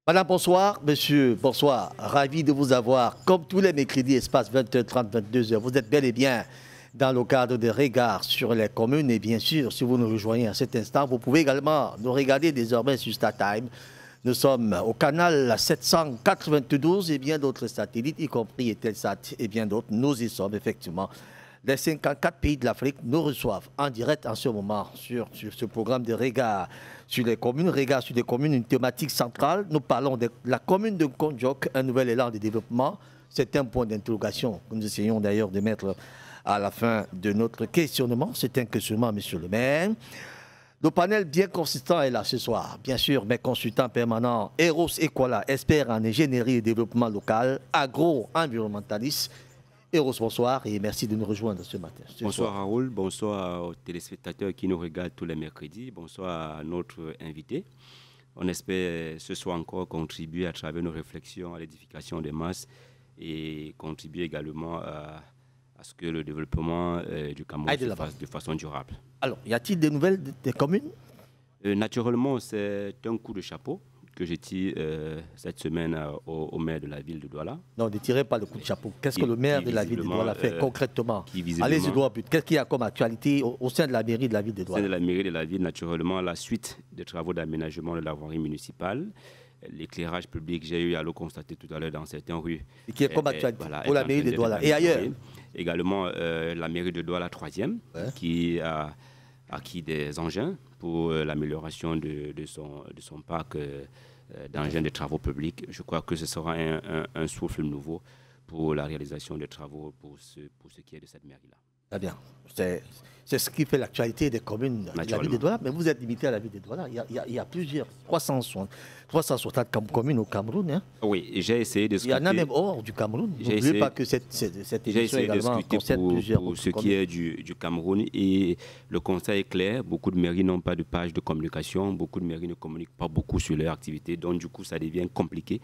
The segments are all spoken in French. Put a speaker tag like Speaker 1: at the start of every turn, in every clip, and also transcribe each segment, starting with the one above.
Speaker 1: Madame, bonsoir. Monsieur, bonsoir. Ravi de vous avoir. Comme tous les mercredis, espace 20h30, 22h, vous êtes bel et bien dans le cadre de regards sur les communes. Et bien sûr, si vous nous rejoignez à cet instant, vous pouvez également nous regarder désormais sur StarTime. Nous sommes au canal 792 et bien d'autres satellites, y compris Eutelsat et bien d'autres. Nous y sommes effectivement. Les 54 pays de l'Afrique nous reçoivent en direct en ce moment sur ce programme de regards sur les communes. Regards sur les communes, une thématique centrale. Nous parlons de la commune de Kondiok, un nouvel élan de développement. C'est un point d'interrogation que nous essayons d'ailleurs de mettre à la fin de notre questionnement. C'est un questionnement, monsieur le maire. Le panel bien consistant est là ce soir. Bien sûr, mes consultants permanents, Eros Ekwala, experts en ingénierie et développement local, agro-environnementaliste. Eros, bonsoir et merci de nous rejoindre ce matin.
Speaker 2: Bonsoir Raoul, bonsoir aux téléspectateurs qui nous regardent tous les mercredis, bonsoir à notre invité. On espère ce soir encore contribuer à travers nos réflexions à l'édification des masses et contribuer également à ce que le développement du Cameroun se fasse de façon durable.
Speaker 1: Alors, y a-t-il des nouvelles des communes?
Speaker 2: Naturellement, c'est un coup de chapeau que j'ai tiré cette semaine au maire de la ville de Douala.
Speaker 1: Non, ne tirez pas le coup de chapeau. Qu'est-ce que le maire de la ville de Douala fait concrètement? Allez-y droit au but. Qu'est-ce qu'il y a comme actualité au sein de la mairie de la ville de Douala?
Speaker 2: Au sein de la mairie de la ville, naturellement, la suite des travaux d'aménagement de la voirie municipale, l'éclairage public, j'ai eu à le constater tout à l'heure dans certaines rues.
Speaker 1: Et qui est comme actualité pour la mairie de Douala. Et ailleurs?
Speaker 2: Également, la mairie de Douala 3e, qui a acquis des engins pour l'amélioration de son parc d'engins de travaux publics. Je crois que ce sera un souffle nouveau pour la réalisation des travaux pour ce qui est de cette mairie-là.
Speaker 1: Très bien. C'est ce qui fait l'actualité des communes de la ville de Douala. Mais vous êtes limité à la ville de Douala. Il y a plusieurs, 360 communes au Cameroun. Hein.
Speaker 2: Oui, j'ai essayé de discuter.
Speaker 1: Il y en a même hors du Cameroun. N'oubliez pas que cette édition également concerne plusieurs
Speaker 2: pour ce qui est du Cameroun. Et le constat est clair. Beaucoup de mairies n'ont pas de page de communication. Beaucoup de mairies ne communiquent pas beaucoup sur leur activité. Donc, du coup, ça devient compliqué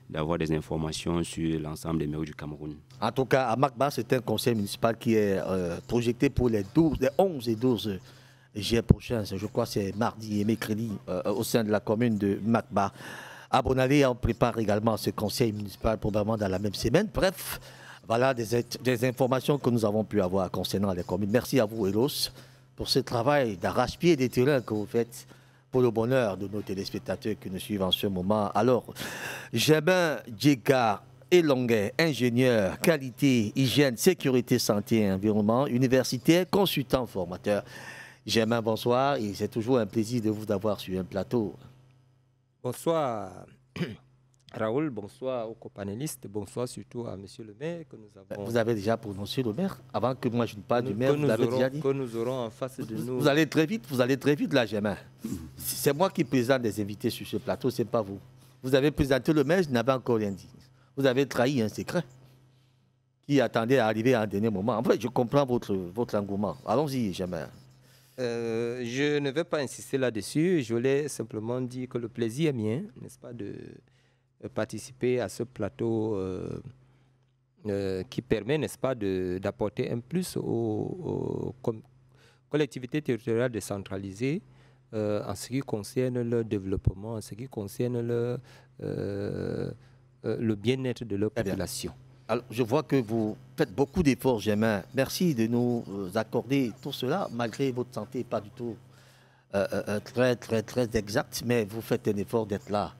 Speaker 2: d'avoir des informations sur l'ensemble des mairies du Cameroun.
Speaker 1: En tout cas, à Makba, c'est un conseil municipal qui est projeté pour les 11 et 12 juillet prochains. Je crois que c'est mardi et mercredi au sein de la commune de Makba. À Bonalé, on prépare également ce conseil municipal probablement dans la même semaine. Bref, voilà des informations que nous avons pu avoir concernant les communes. Merci à vous, Elos, pour ce travail d'arrache-pied des terrains que vous faites pour le bonheur de nos téléspectateurs qui nous suivent en ce moment. Alors, Jébin Djega Elongue, ingénieur, qualité, hygiène, sécurité, santé et environnement, universitaire, consultant, formateur. Jébin, bonsoir et c'est toujours un plaisir de vous avoir sur un plateau.
Speaker 3: Bonsoir Raoul, bonsoir aux copanélistes, bonsoir surtout à monsieur le maire que nous avons...
Speaker 1: Vous avez déjà prononcé le maire? Avant que moi je ne parle du maire, vous l'avez déjà dit?
Speaker 3: Que nous aurons en face de nous...
Speaker 1: Vous allez très vite là, Jébin. C'est moi qui présente des invités sur ce plateau, c'est pas vous. Vous avez présenté le maire, je n'avais encore rien dit. Vous avez trahi un secret qui attendait à arriver à un dernier moment. En fait, je comprends votre engouement. Allons-y, Jébin.
Speaker 3: Je ne vais pas insister là-dessus. Je voulais simplement dire que le plaisir est mien, n'est-ce pas, de participer à ce plateau qui permet, n'est-ce pas, d'apporter un plus aux collectivités territoriales décentralisées en ce qui concerne leur développement, en ce qui concerne le bien-être de leur population.
Speaker 1: Alors, je vois que vous faites beaucoup d'efforts, Jébin. Merci de nous accorder tout cela, malgré votre santé pas du tout très exacte, mais vous faites un effort d'être là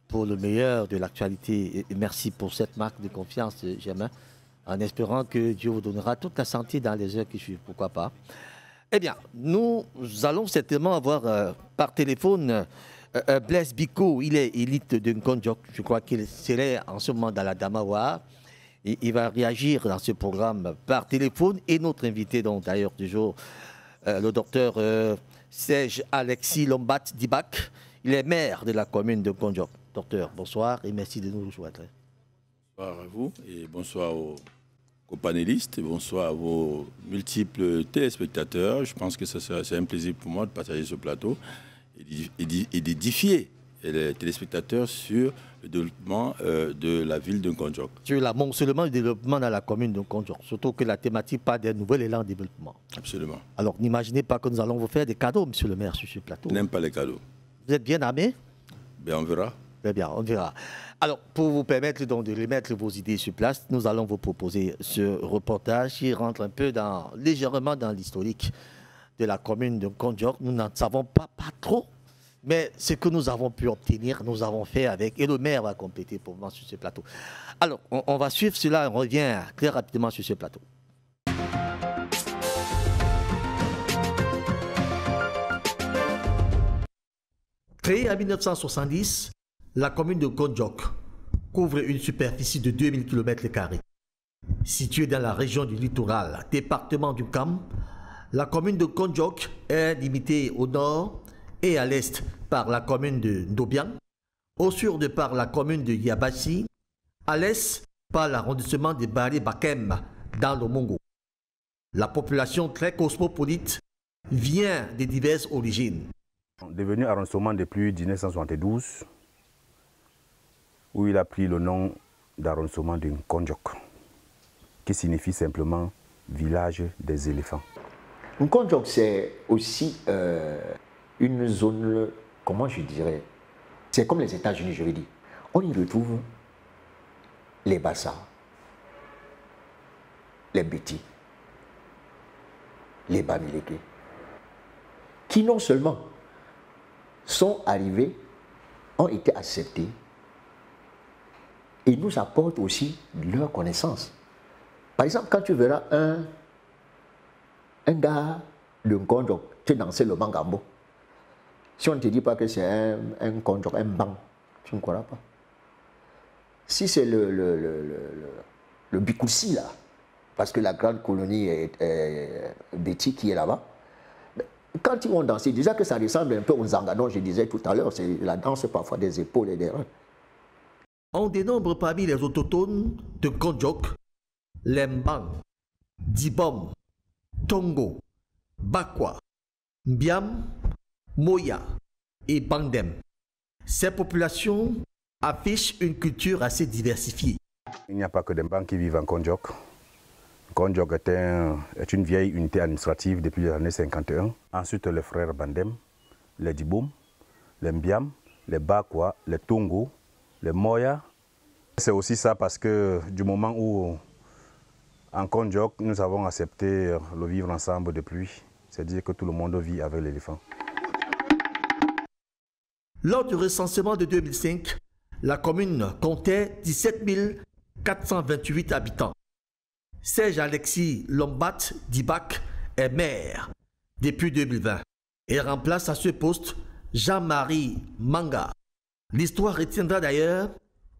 Speaker 1: pour le meilleur de l'actualité. Et merci pour cette marque de confiance, Jébin, en espérant que Dieu vous donnera toute la santé dans les heures qui suivent, pourquoi pas. Eh bien, nous allons certainement avoir par téléphone Blaise Biko. Il est élite de Nkondjok, je crois qu'il est en ce moment dans la Damawa. Et il va réagir dans ce programme par téléphone. Et notre invité, donc d'ailleurs du jour, le docteur Serge Alexis Lombat Dibak. Il est maire de la commune de Nkondjok. Docteur, bonsoir et merci de nous rejoindre.
Speaker 4: Bonsoir à vous et bonsoir aux copanélistes et bonsoir à vos multiples téléspectateurs. Je pense que c'est un plaisir pour moi de partager ce plateau et d'édifier les téléspectateurs sur le développement de la ville de Nkondjok.
Speaker 1: Sur l'amoncellement du développement dans la commune de Nkondjok, surtout que la thématique parle d'un nouvel élan de développement.
Speaker 4: Absolument.
Speaker 1: Alors n'imaginez pas que nous allons vous faire des cadeaux, monsieur le maire, sur ce plateau.
Speaker 4: Je n'aime pas les cadeaux.
Speaker 1: Vous êtes bien armé?
Speaker 4: Ben, on verra.
Speaker 1: Très bien, on verra. Alors, pour vous permettre donc de remettre vos idées sur place, nous allons vous proposer ce reportage qui rentre un peu légèrement dans l'historique de la commune de Kondiok. Nous n'en savons pas trop, mais ce que nous avons pu obtenir, nous avons fait avec, et le maire va compléter pour moi sur ce plateau. Alors, on va suivre cela, on revient très rapidement sur ce plateau. Créée en 1970, la commune de Kondiok couvre une superficie de 2000 km². Située dans la région du littoral, département du Cam, la commune de Kondiok est limitée au nord et à l'est par la commune de Ndobian, au sud par la commune de Yabassi, à l'est par l'arrondissement de Bari-Bakem dans le Mongo. La population très cosmopolite vient de diverses origines.
Speaker 5: Devenu arrondissement depuis 1972, où il a pris le nom d'arrondissement de Kondiok, qui signifie simplement village des éléphants.
Speaker 6: Kondiok, c'est aussi une zone, comment je dirais, c'est comme les États-Unis, je veux dire. On y retrouve les Bassa, les Béti, les Bamileke, qui non seulement sont arrivés, ont été acceptés et nous apportent aussi leur connaissance. Par exemple, quand tu verras un gars de Kondiok, tu dansais le mangambo. Si on ne te dit pas que c'est un Kondiok, un bang, tu ne croiras pas. Si c'est le Bikoussi là, parce que la grande colonie est Béti qui est là-bas, quand ils vont danser, déjà que ça ressemble un peu au Zanga, dont je disais tout à l'heure, c'est la danse parfois des épaules et des reins.
Speaker 1: On dénombre parmi les autochtones de Kondiok les Mbang, Dibom, Tongo, Bakwa, Mbiam, Moya et Bandem. Ces populations affichent une culture assez diversifiée.
Speaker 5: Il n'y a pas que des Mbang qui vivent en Kondiok. Kondiok est une vieille unité administrative depuis les années 51. Ensuite, les frères Bandem, les Dibom, les Mbiam, les Bakwa, les Tongo, les Moya. C'est aussi ça parce que du moment où en Kondiok, nous avons accepté le vivre ensemble depuis, c'est-à-dire que tout le monde vit avec l'éléphant.
Speaker 1: Lors du recensement de 2005, la commune comptait 17 428 habitants. Serge Alexis Lombat Dibak est maire depuis 2020 et remplace à ce poste Jean-Marie Manga. L'histoire retiendra d'ailleurs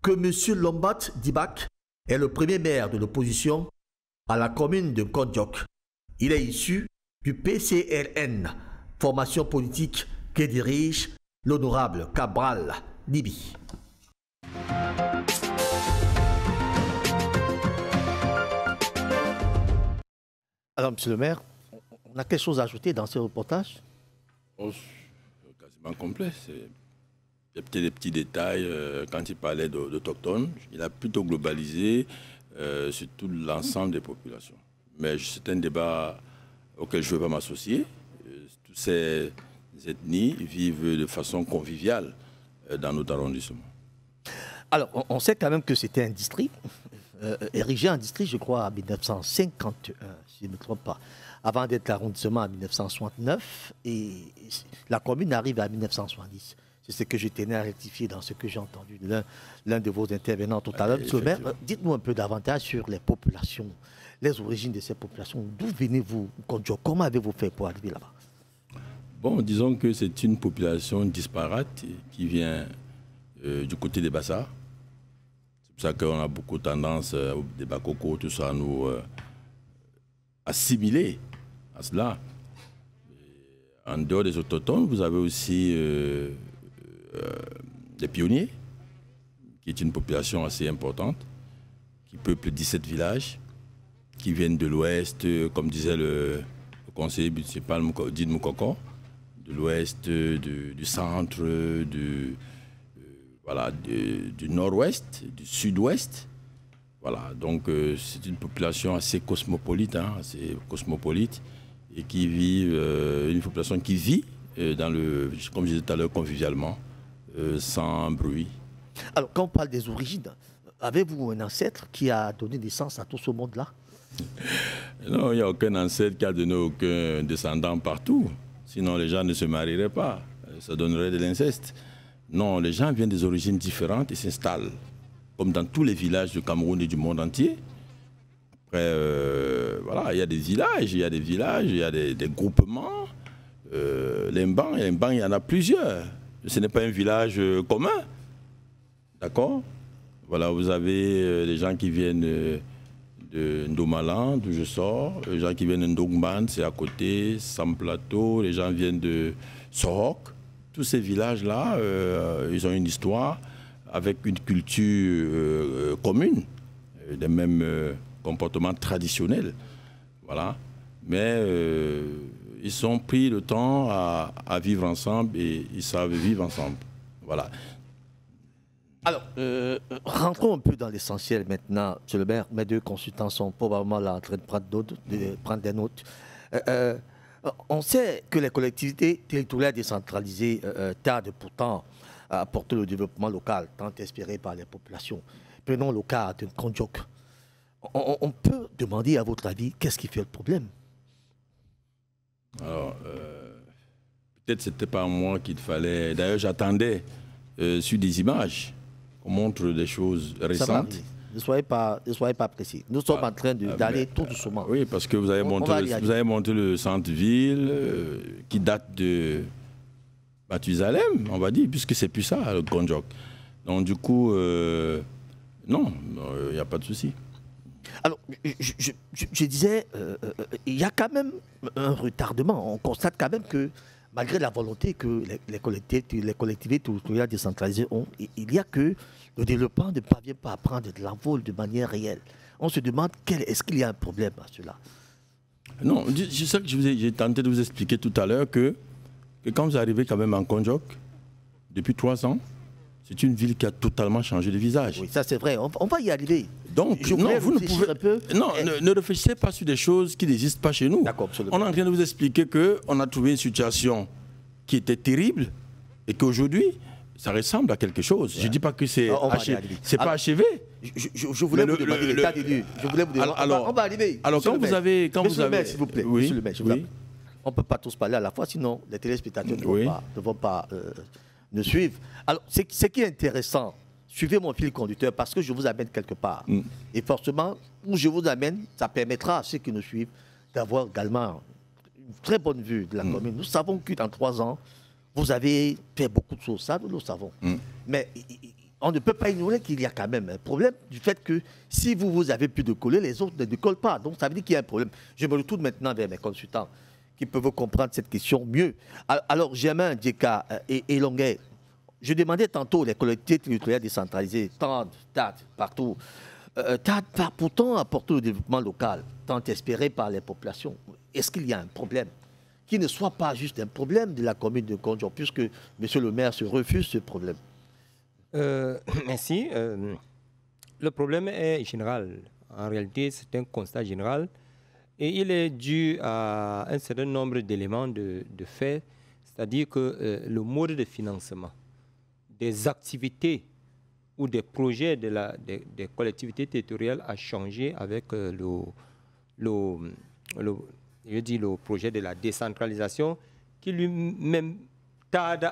Speaker 1: que M. Lombat Dibak est le premier maire de l'opposition à la commune de Kondiok. Il est issu du PCRN, formation politique que dirige l'honorable Cabral Libi. Alors, monsieur le maire, on a quelque chose à ajouter dans ce reportage?
Speaker 4: Oh, quasiment complet. C'est des petits détails. Quand il parlait d'autochtones, il a plutôt globalisé sur tout l'ensemble des populations. Mais c'est un débat auquel je ne veux pas m'associer. Toutes ces ethnies vivent de façon conviviale dans notre arrondissement. Alors,
Speaker 1: on sait quand même que c'était un district. Érigé en district, je crois, en 1951, si je ne me trompe pas, avant d'être l'arrondissement en 1969, et la commune arrive en 1970. C'est ce que je tenais à rectifier dans ce que j'ai entendu de l'un de vos intervenants tout à l'heure. Monsieur le maire, dites-nous un peu davantage sur les populations, les origines de ces populations. D'où venez-vous? Comment avez-vous fait pour arriver là-bas?
Speaker 4: Bon, disons que c'est une population disparate qui vient du côté des Bassa. C'est pour ça qu'on a beaucoup tendance, des Bakoko, tout ça, à nous assimiler à cela. En dehors des autochtones, vous avez aussi des pionniers, qui est une population assez importante, qui peuple 17 villages, qui viennent de l'ouest, comme disait le conseiller municipal Dine Moukoko, de l'ouest, du centre, voilà, du nord-ouest, du sud-ouest. Voilà, donc c'est une population assez cosmopolite, et qui vit, une population qui vit dans le, comme je disais tout à l'heure, convivialement, sans bruit,
Speaker 1: Alors, quand on parle des origines, avez-vous un ancêtre qui a donné naissance à tout ce monde-là?
Speaker 4: Non, il n'y a aucun ancêtre qui a donné aucun descendant partout. Sinon, les gens ne se marieraient pas. Ça donnerait de l'inceste. Non, les gens viennent des origines différentes et s'installent, comme dans tous les villages du Cameroun et du monde entier. Après, voilà, il y a des villages, il y a des groupements. Les Mbans, il y en a plusieurs. Ce n'est pas un village commun. D'accord? Voilà, vous avez des gens qui viennent de Ndomalan, d'où je sors, les gens qui viennent de Ndongban, c'est à côté, Sam Plateau, les gens viennent de Sorok. Tous ces villages-là, ils ont une histoire avec une culture commune, des mêmes comportements traditionnels. Voilà. Mais ils ont pris le temps à vivre ensemble et ils savent vivre ensemble. Voilà.
Speaker 1: Alors, rentrons un peu dans l'essentiel maintenant. Monsieur le maire, mes deux consultants sont probablement là en train de prendre des notes. On sait que les collectivités territoriales décentralisées tardent pourtant à apporter le développement local, tant espéré par les populations. Prenons le cas d'un Kondiok. On peut demander, à votre avis, qu'est-ce qui fait le problème?
Speaker 4: Alors, peut-être que ce n'était pas moi qu'il fallait... D'ailleurs, j'attendais sur des images qu'on montre des choses récentes.
Speaker 1: Ne soyez pas précis. Nous sommes en train d'aller tout doucement.
Speaker 4: Oui, parce que vous avez montré le centre-ville qui date de Mathusalem, on va dire, puisque c'est plus ça, le Kondiok. Donc, du coup, non, il n'y a pas de souci.
Speaker 1: Alors, je disais, il y a quand même un retardement. On constate quand même que, malgré la volonté que les collectivités territoriales décentralisées ont, il y a que le développement ne parvient pas à prendre de l'envol de manière réelle. On se demande, est-ce qu'il y a un problème à cela?
Speaker 4: Non, je sais que j'ai tenté de vous expliquer tout à l'heure que quand vous arrivez quand même en Kondiok, depuis 3 ans, c'est une ville qui a totalement changé de visage.
Speaker 1: Oui, ça c'est vrai, on va y arriver.
Speaker 4: Donc, non, vous ne pouvez... Non, ne réfléchissez pas sur des choses qui n'existent pas chez nous.
Speaker 1: D'accord, absolument.
Speaker 4: On est en train de vous expliquer qu'on a trouvé une situation qui était terrible et qu'aujourd'hui, ça ressemble à quelque chose. Ouais. Je ne dis pas que c'est pas achevé.
Speaker 1: Je voulais vous demander l'état des lieux. Je voulais vous demander.
Speaker 4: Alors,
Speaker 1: on va arriver.
Speaker 4: Alors, quand vous avez...
Speaker 1: S'il vous plaît. Oui. Monsieur le maire, on ne peut pas tous parler à la fois, sinon les téléspectateurs ne vont pas nous suivre. Alors, ce qui est intéressant, suivez mon fil conducteur parce que je vous amène quelque part. Et forcément, où je vous amène, ça permettra à ceux qui nous suivent d'avoir également une très bonne vue de la commune. Nous savons que dans 3 ans, vous avez fait beaucoup de choses, ça nous le savons. Mais on ne peut pas ignorer qu'il y a quand même un problème du fait que si vous avez plus de coller, les autres ne collent pas. Donc ça veut dire qu'il y a un problème. Je me retourne maintenant vers mes consultants qui peuvent comprendre cette question mieux. Alors, Germain, Djeka et Longuet, je demandais tantôt les collectivités territoriales décentralisées, TAD, partout, TAD pourtant apporter le développement local, tant espéré par les populations. Est-ce qu'il y a un problème qui ne soit pas juste un problème de la commune de Kondiok, puisque M. le maire se refuse ce problème?
Speaker 3: Merci. Le problème est général. En réalité, c'est un constat général. Et il est dû à un certain nombre d'éléments de fait, c'est-à-dire que le mode de financement des activités ou des projets des collectivités territoriales a changé avec le projet de la décentralisation qui lui-même tarde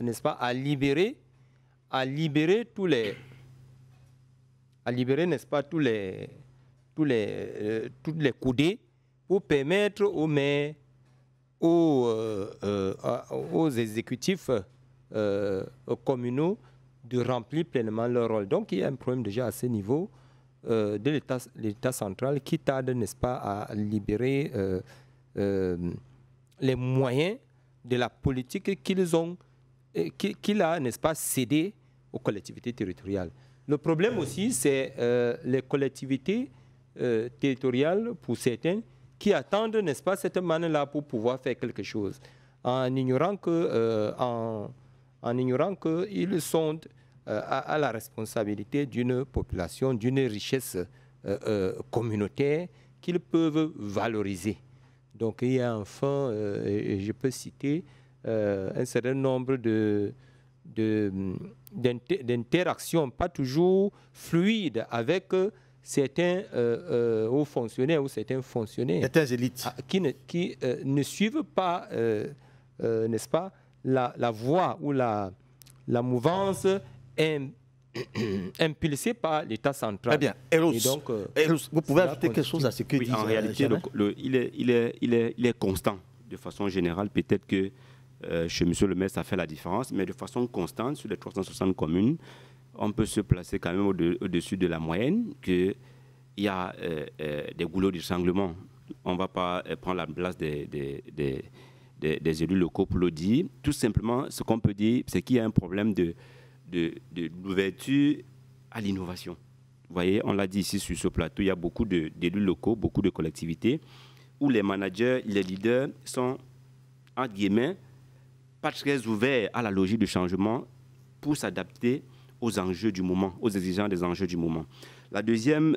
Speaker 3: n'est-ce pas, à libérer tous les n'est-ce pas, tous les coudées pour permettre aux maires, aux exécutifs communaux de remplir pleinement leur rôle. Donc il y a un problème déjà à ce niveau de l'État central qui tarde, n'est-ce pas, à libérer les moyens de la politique qu'il a, n'est-ce pas, cédé aux collectivités territoriales. Le problème aussi, c'est les collectivités territoriales, pour certains, qui attendent, n'est-ce pas, cette manne-là pour pouvoir faire quelque chose, en ignorant qu'ils sont à la responsabilité d'une population, d'une richesse communautaire qu'ils peuvent valoriser. Donc il y a enfin, je peux citer un certain nombre d'interaction pas toujours fluide avec certains hauts fonctionnaires ou certains fonctionnaires.
Speaker 1: Certaines élites.
Speaker 3: Qui ne suivent pas, n'est-ce pas, la voie ou la mouvance impulsée par l'État central.
Speaker 1: Très bien. Eros,
Speaker 3: Et donc,
Speaker 1: vous pouvez ajouter quelque chose à ce que
Speaker 2: Oui,
Speaker 1: dit
Speaker 2: en réalité, il est constant. De façon générale, peut-être que chez M. le maire, ça fait la différence, mais de façon constante, sur les 360 communes, on peut se placer quand même au-dessus de la moyenne, qu'il y a des goulots d'étranglement. On ne va pas prendre la place des élus locaux pour le dire. Tout simplement, ce qu'on peut dire, c'est qu'il y a un problème d'ouverture à l'innovation. Vous voyez, on l'a dit ici sur ce plateau, il y a beaucoup d'élus locaux, beaucoup de collectivités, où les managers, les leaders sont, entre guillemets, pas très ouverts à la logique du changement pour s'adapter aux enjeux du moment, aux exigences des enjeux du moment. La deuxième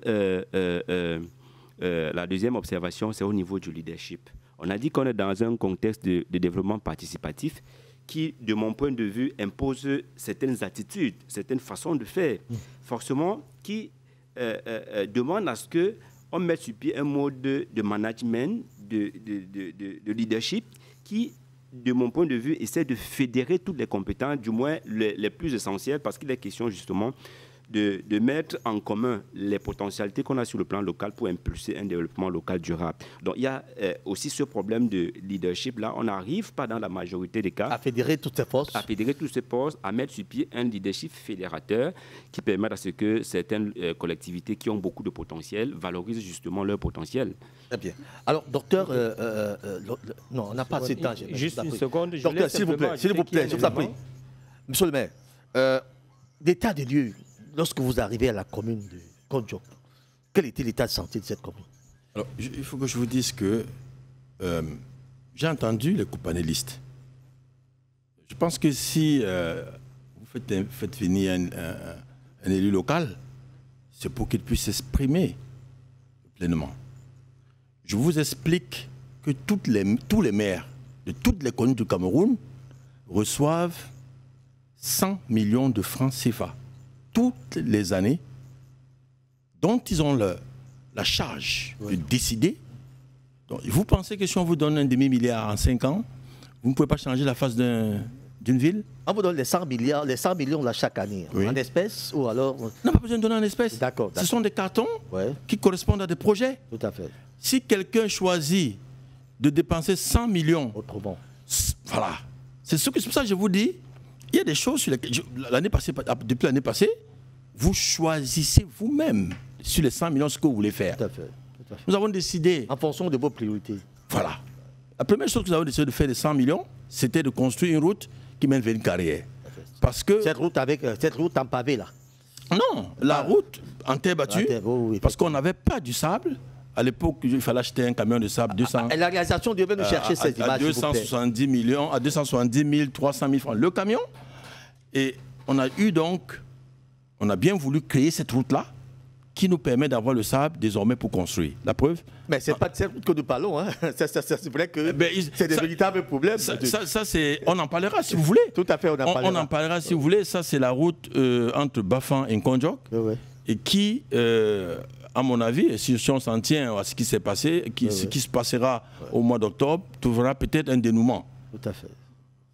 Speaker 2: observation, c'est au niveau du leadership. On a dit qu'on est dans un contexte de développement participatif qui, de mon point de vue, impose certaines attitudes, certaines façons de faire, forcément, qui demandent à ce qu'on mette sur pied un mode de management, de leadership qui, de mon point de vue, essaie de fédérer toutes les compétences, du moins les plus essentielles, parce qu'il est question justement de mettre en commun les potentialités qu'on a sur le plan local pour impulser un développement local durable. Donc il y a aussi ce problème de leadership. Là, on n'arrive pas dans la majorité des cas
Speaker 1: à fédérer toutes ces forces.
Speaker 2: À fédérer toutes ces forces, à mettre sur pied un leadership fédérateur qui permet à ce que certaines collectivités qui ont beaucoup de potentiel valorisent justement leur potentiel.
Speaker 1: Très bien. Alors, docteur, non, on n'a pas assez de temps.
Speaker 3: Juste une seconde.
Speaker 1: Docteur, s'il vous plaît, je vous en prie. Monsieur le maire, d'état des lieux, lorsque vous arrivez à la commune de Kondiok, quel était l'état de santé de cette commune?
Speaker 4: Alors, il faut que je vous dise que j'ai entendu les co-panélistes. Je pense que si vous faites venir un élu local, c'est pour qu'il puisse s'exprimer pleinement. Je vous explique que tous les maires de toutes les communes du Cameroun reçoivent 100 millions de francs CFA toutes les années, dont ils ont la charge de décider. Donc, vous pensez que si on vous donne un demi-milliard en 5 ans, vous ne pouvez pas changer la face d'une ville?
Speaker 1: On vous donne les 100 millions là, chaque année,
Speaker 4: oui.
Speaker 1: En espèces ou alors...
Speaker 4: Non, pas besoin de donner en espèces.
Speaker 1: D'accord.
Speaker 4: Ce sont des cartons qui correspondent à des projets.
Speaker 1: Tout à fait.
Speaker 4: Si quelqu'un choisit de dépenser 100 millions...
Speaker 1: Autrement.
Speaker 4: Voilà. C'est pour ça que je vous dis, il y a des choses sur lesquelles, depuis l'année passée, vous choisissez vous-même sur les 100 millions ce que vous voulez faire.
Speaker 1: Tout à fait.
Speaker 4: Nous avons décidé...
Speaker 1: En fonction de vos priorités.
Speaker 4: Voilà. La première chose que nous avons décidé de faire de 100 millions, c'était de construire une route qui mène vers une carrière. Parce que...
Speaker 1: Cette route en pavé, là.
Speaker 4: Non, la route en terre battue,
Speaker 1: oui,
Speaker 4: parce qu'on n'avait pas du sable. À l'époque, il fallait acheter un camion de sable 200.
Speaker 1: Et la réalisation devait nous chercher cette image.
Speaker 4: À 270 millions, à 270 300 000 francs le camion. Et on a bien voulu créer cette route-là qui nous permet d'avoir le sable désormais pour construire. La preuve?
Speaker 1: Mais ce n'est pas de cette route que nous parlons. Hein. C'est vrai que c'est des véritables problèmes.
Speaker 4: On en parlera si vous voulez.
Speaker 1: Tout à fait, on en parlera.
Speaker 4: On en parlera si vous voulez. Ça, c'est la route entre Bafan et Kondiok. Et qui... à mon avis, si on s'en tient à ce qui s'est passé, ce qui se passera au mois d'octobre, trouvera peut-être un dénouement.
Speaker 1: Tout à fait.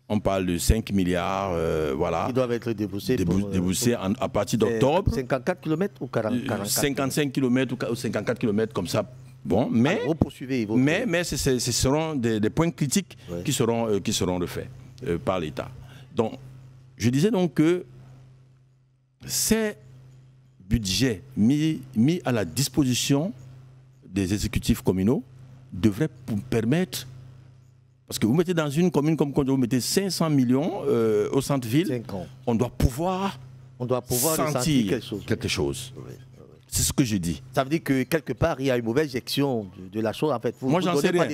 Speaker 4: On parle de 5 milliards, voilà.
Speaker 1: Ils doivent être déboursés.
Speaker 4: À partir d'octobre.
Speaker 1: 54 km ou 40
Speaker 4: 55 km ou 54 km comme ça. Bon, mais,
Speaker 1: vous poursuivez,
Speaker 4: mais ce seront des points critiques qui seront refaits par l'État. Donc, je disais donc que c'est budget mis à la disposition des exécutifs communaux devrait permettre, parce que vous mettez dans une commune comme Kondiok, vous mettez 500 millions au centre-ville, on doit pouvoir sentir quelque chose. Oui. C'est ce que je dis.
Speaker 1: Ça veut dire que quelque part, il y a une mauvaise gestion de la chose. En fait,
Speaker 4: moi, j'en sais rien.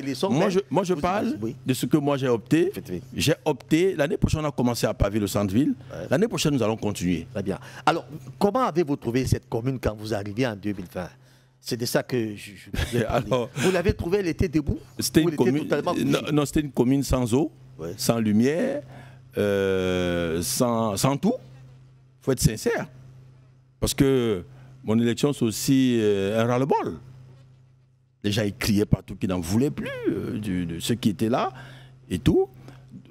Speaker 4: Moi, je parle de ce que moi j'ai opté. J'ai opté. L'année prochaine, on a commencé à paver le centre-ville. L'année prochaine, nous allons continuer.
Speaker 1: Très bien. Alors, comment avez-vous trouvé cette commune quand vous arrivez en 2020? C'est de ça que je voulais parler. Alors, vous l'avez trouvée, elle était debout?
Speaker 4: C'était une commune. Non, c'était une commune sans eau, sans lumière. sans tout. Il faut être sincère. Parce que mon élection, c'est aussi un ras-le-bol. Les gens, ils criaient partout qu'ils n'en voulaient plus de ceux qui étaient là et tout.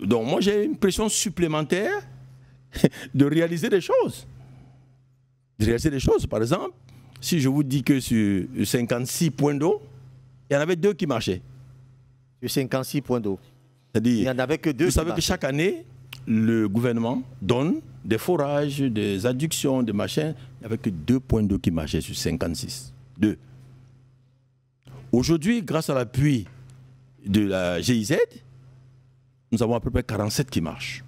Speaker 4: Donc moi, j'ai une pression supplémentaire de réaliser des choses. De réaliser des choses. Par exemple, si je vous dis que sur 56 points d'eau, il y en avait 2 qui marchaient.
Speaker 1: Sur 56 points d'eau.
Speaker 4: C'est-à-dire,
Speaker 1: il n'y en avait que 2
Speaker 4: vous savez que chaque année, le gouvernement donne des forages, des adductions, des machins. Il n'y avait que 2 points d'eau qui marchaient sur 56. 2. Aujourd'hui, grâce à l'appui de la GIZ, nous avons à peu près 47 qui marchent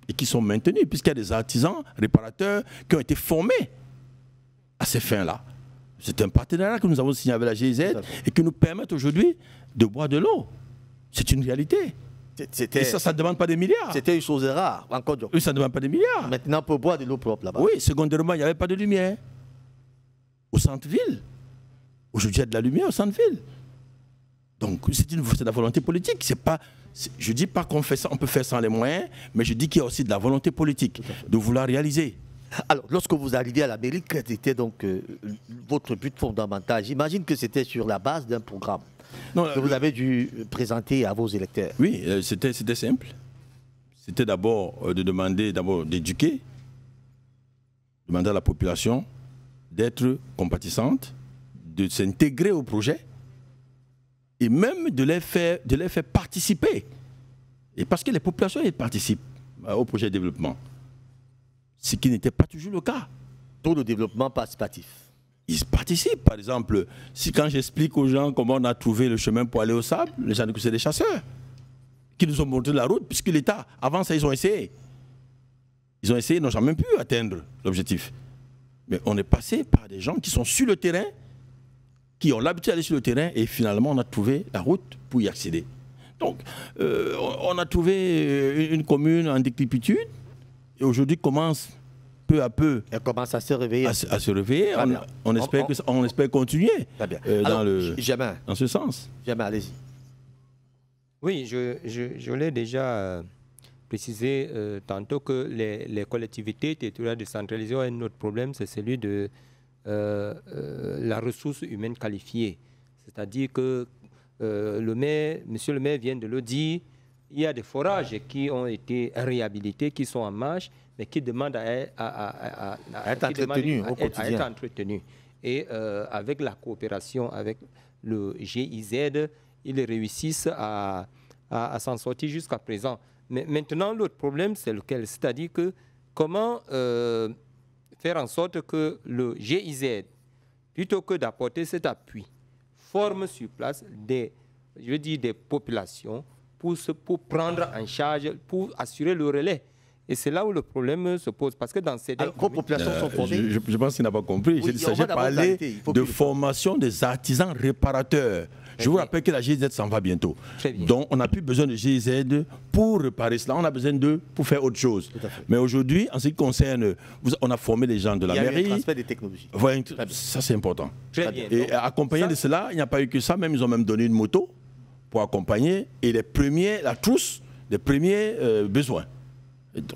Speaker 4: et qui sont maintenus, puisqu'il y a des artisans, réparateurs qui ont été formés à ces fins-là. C'est un partenariat que nous avons signé avec la GIZ et qui nous permet aujourd'hui de boire de l'eau. C'est une réalité. Et ça ne demande pas des milliards.
Speaker 1: C'était une chose rare, encore.
Speaker 4: Oui, ça ne demande pas des milliards.
Speaker 1: Maintenant, on peut boire de l'eau propre là-bas.
Speaker 4: Oui, secondairement, il n'y avait pas de lumière. Au centre-ville. Aujourd'hui, il y a de la lumière au centre-ville. Donc, c'est la volonté politique. Je ne dis pas qu'on fait ça, on peut faire sans les moyens, mais je dis qu'il y a aussi de la volonté politique, de vouloir réaliser.
Speaker 1: Alors, lorsque vous arrivez à la mairie, quel était donc votre but fondamental? J'imagine que c'était sur la base d'un programme que vous avez dû présenter à vos électeurs.
Speaker 4: Oui, c'était simple. C'était d'abord de demander, d'éduquer, demander à la population d'être compatissante, de s'intégrer au projet et même de les faire participer. Et parce que les populations elles participent au projet de développement, ce qui n'était pas toujours le cas.
Speaker 1: Tout le développement participatif.
Speaker 4: Ils participent. Par exemple, quand j'explique aux gens comment on a trouvé le chemin pour aller au sable, les gens disent que c'est des chasseurs qui nous ont montré la route, puisque l'État, avant ça, ils ont essayé. Ils ont essayé, ils n'ont jamais pu atteindre l'objectif. Mais on est passé par des gens qui sont sur le terrain, qui ont l'habitude d'aller sur le terrain, et finalement, on a trouvé la route pour y accéder. Donc, on a trouvé une commune en décrépitude, et aujourd'hui commence peu à peu.
Speaker 1: Elle commence à se réveiller.
Speaker 4: À se réveiller. On espère continuer dans ce sens.
Speaker 1: Jamais, allez-y.
Speaker 3: Oui, je l'ai déjà précisé tantôt que les collectivités territoriales décentralisées ont un autre problème, c'est celui de la ressource humaine qualifiée. C'est-à-dire que monsieur le maire vient de le dire, il y a des forages qui ont été réhabilités, qui sont en marche, mais qui demandent à être entretenus. Et avec la coopération avec le GIZ, ils réussissent à s'en sortir jusqu'à présent. Mais maintenant, l'autre problème, c'est lequel? C'est-à-dire que comment faire en sorte que le GIZ, plutôt que d'apporter cet appui, forme sur place des populations pour prendre en charge, pour assurer le relais. Et c'est là où le problème se pose. Parce que dans ces
Speaker 1: populations sont formées.
Speaker 4: Je pense qu'il n'a pas compris. Il s'agit de parler de formation des artisans réparateurs. Je vous rappelle que la GIZ s'en va bientôt. Donc, on n'a plus besoin de GIZ pour réparer cela. On a besoin d'eux pour faire autre chose. Mais aujourd'hui, en ce qui concerne, on a formé les gens de la mairie.
Speaker 1: Il y a eu un transfert des technologies.
Speaker 4: Voilà, ça, c'est important. Et accompagné de cela, il n'y a pas eu que ça. Même, ils ont même donné une moto pour accompagner. Et la trousse des premiers besoins.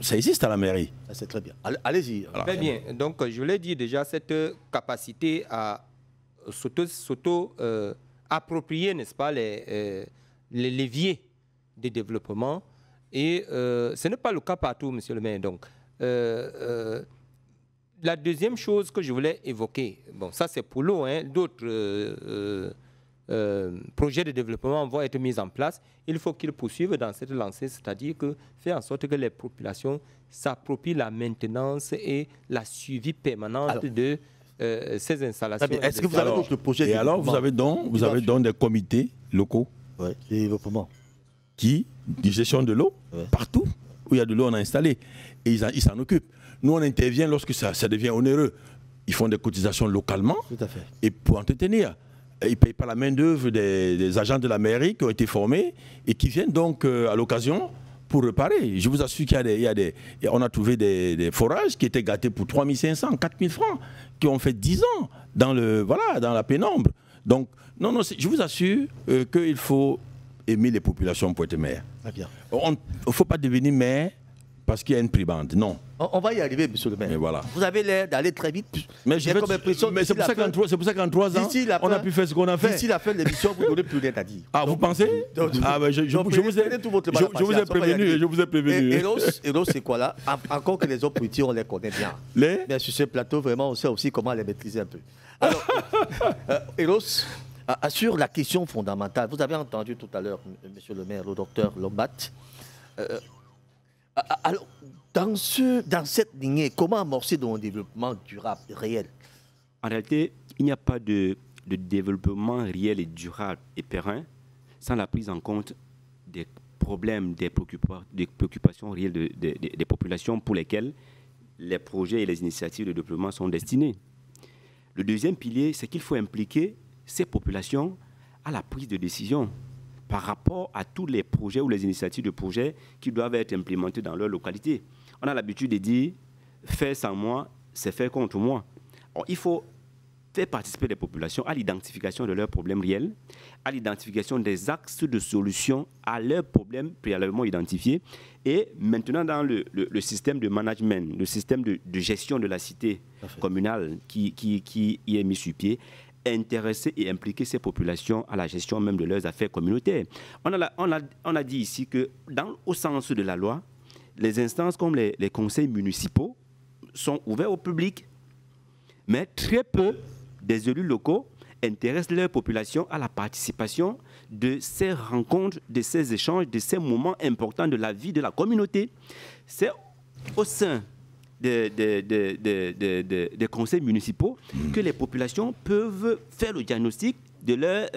Speaker 4: Ça existe à la mairie.
Speaker 1: C'est très bien. Allez-y.
Speaker 3: Très bien. Donc, je l'ai dit déjà, cette capacité à s'auto-approprier, n'est-ce pas, les leviers de développement. Et ce n'est pas le cas partout, monsieur le maire. Donc, la deuxième chose que je voulais évoquer, bon, ça c'est pour l'eau, hein, d'autres projets de développement vont être mis en place. Il faut qu'ils poursuivent dans cette lancée, c'est-à-dire faire en sorte que les populations s'approprient la maintenance et la suivi permanente de ces installations.
Speaker 1: Est-ce que vous avez d'autres projets?
Speaker 4: Et alors, vous avez donc des comités locaux
Speaker 1: de développement
Speaker 4: de gestion de l'eau, partout où il y a de l'eau, on a installé. Et ils s'en occupent. Nous, on intervient lorsque ça devient onéreux. Ils font des cotisations localement.
Speaker 1: Tout à fait.
Speaker 4: Et pour entretenir. Ils ne payent pas la main-d'œuvre des agents de la mairie qui ont été formés et qui viennent donc à l'occasion pour réparer. Je vous assure qu'on a trouvé des forages qui étaient gâtés pour 3 500, 4 000 francs, qui ont fait 10 ans dans la pénombre. Donc, non, je vous assure qu'il faut aimer les populations pour être maire.
Speaker 1: Très bien.
Speaker 4: Il ne faut pas devenir maire parce qu'il y a une prébande. Non.
Speaker 1: On va y arriver, monsieur le maire.
Speaker 4: Mais voilà.
Speaker 1: Vous avez l'air d'aller très vite.
Speaker 4: Mais
Speaker 1: j'ai comme impression...
Speaker 4: c'est pour ça qu'en 3 ans, on a pu faire ce qu'on a fait.
Speaker 1: D'ici la fin de l'émission, vous n'aurez plus rien à dire.
Speaker 4: Ah, vous pensez? Ah, ben je vous ai prévenu. Je vous ai prévenu.
Speaker 1: Eros, c'est quoi là? Encore que les hommes politiques, on les connaît bien. Mais sur ce plateau, vraiment, on sait aussi comment les maîtriser un peu. Alors, Eros, sur la question fondamentale, vous avez entendu tout à l'heure, monsieur le maire, le docteur Lombat. Alors, dans cette lignée, comment amorcer un développement durable, réel?
Speaker 2: En réalité, il n'y a pas de développement réel et durable et périn sans la prise en compte des problèmes, des préoccupations réelles des populations pour lesquelles les projets et les initiatives de développement sont destinés. Le deuxième pilier, c'est qu'il faut impliquer ces populations à la prise de décision par rapport à tous les projets ou les initiatives de projets qui doivent être implémentés dans leur localité. On a l'habitude de dire « faire sans moi, c'est faire contre moi ». Il faut faire participer les populations à l'identification de leurs problèmes réels, à l'identification des axes de solution à leurs problèmes préalablement identifiés. Et maintenant, dans le système de management, le système de gestion de la cité communale qui est mis sur pied, intéresser et impliquer ces populations à la gestion même de leurs affaires communautaires. On a dit ici que, au sens de la loi, les instances comme les conseils municipaux sont ouverts au public, mais très peu des élus locaux intéressent leur population à la participation de ces rencontres, de ces échanges, de ces moments importants de la vie de la communauté. C'est au sein des conseils municipaux que les populations peuvent faire le diagnostic de leurs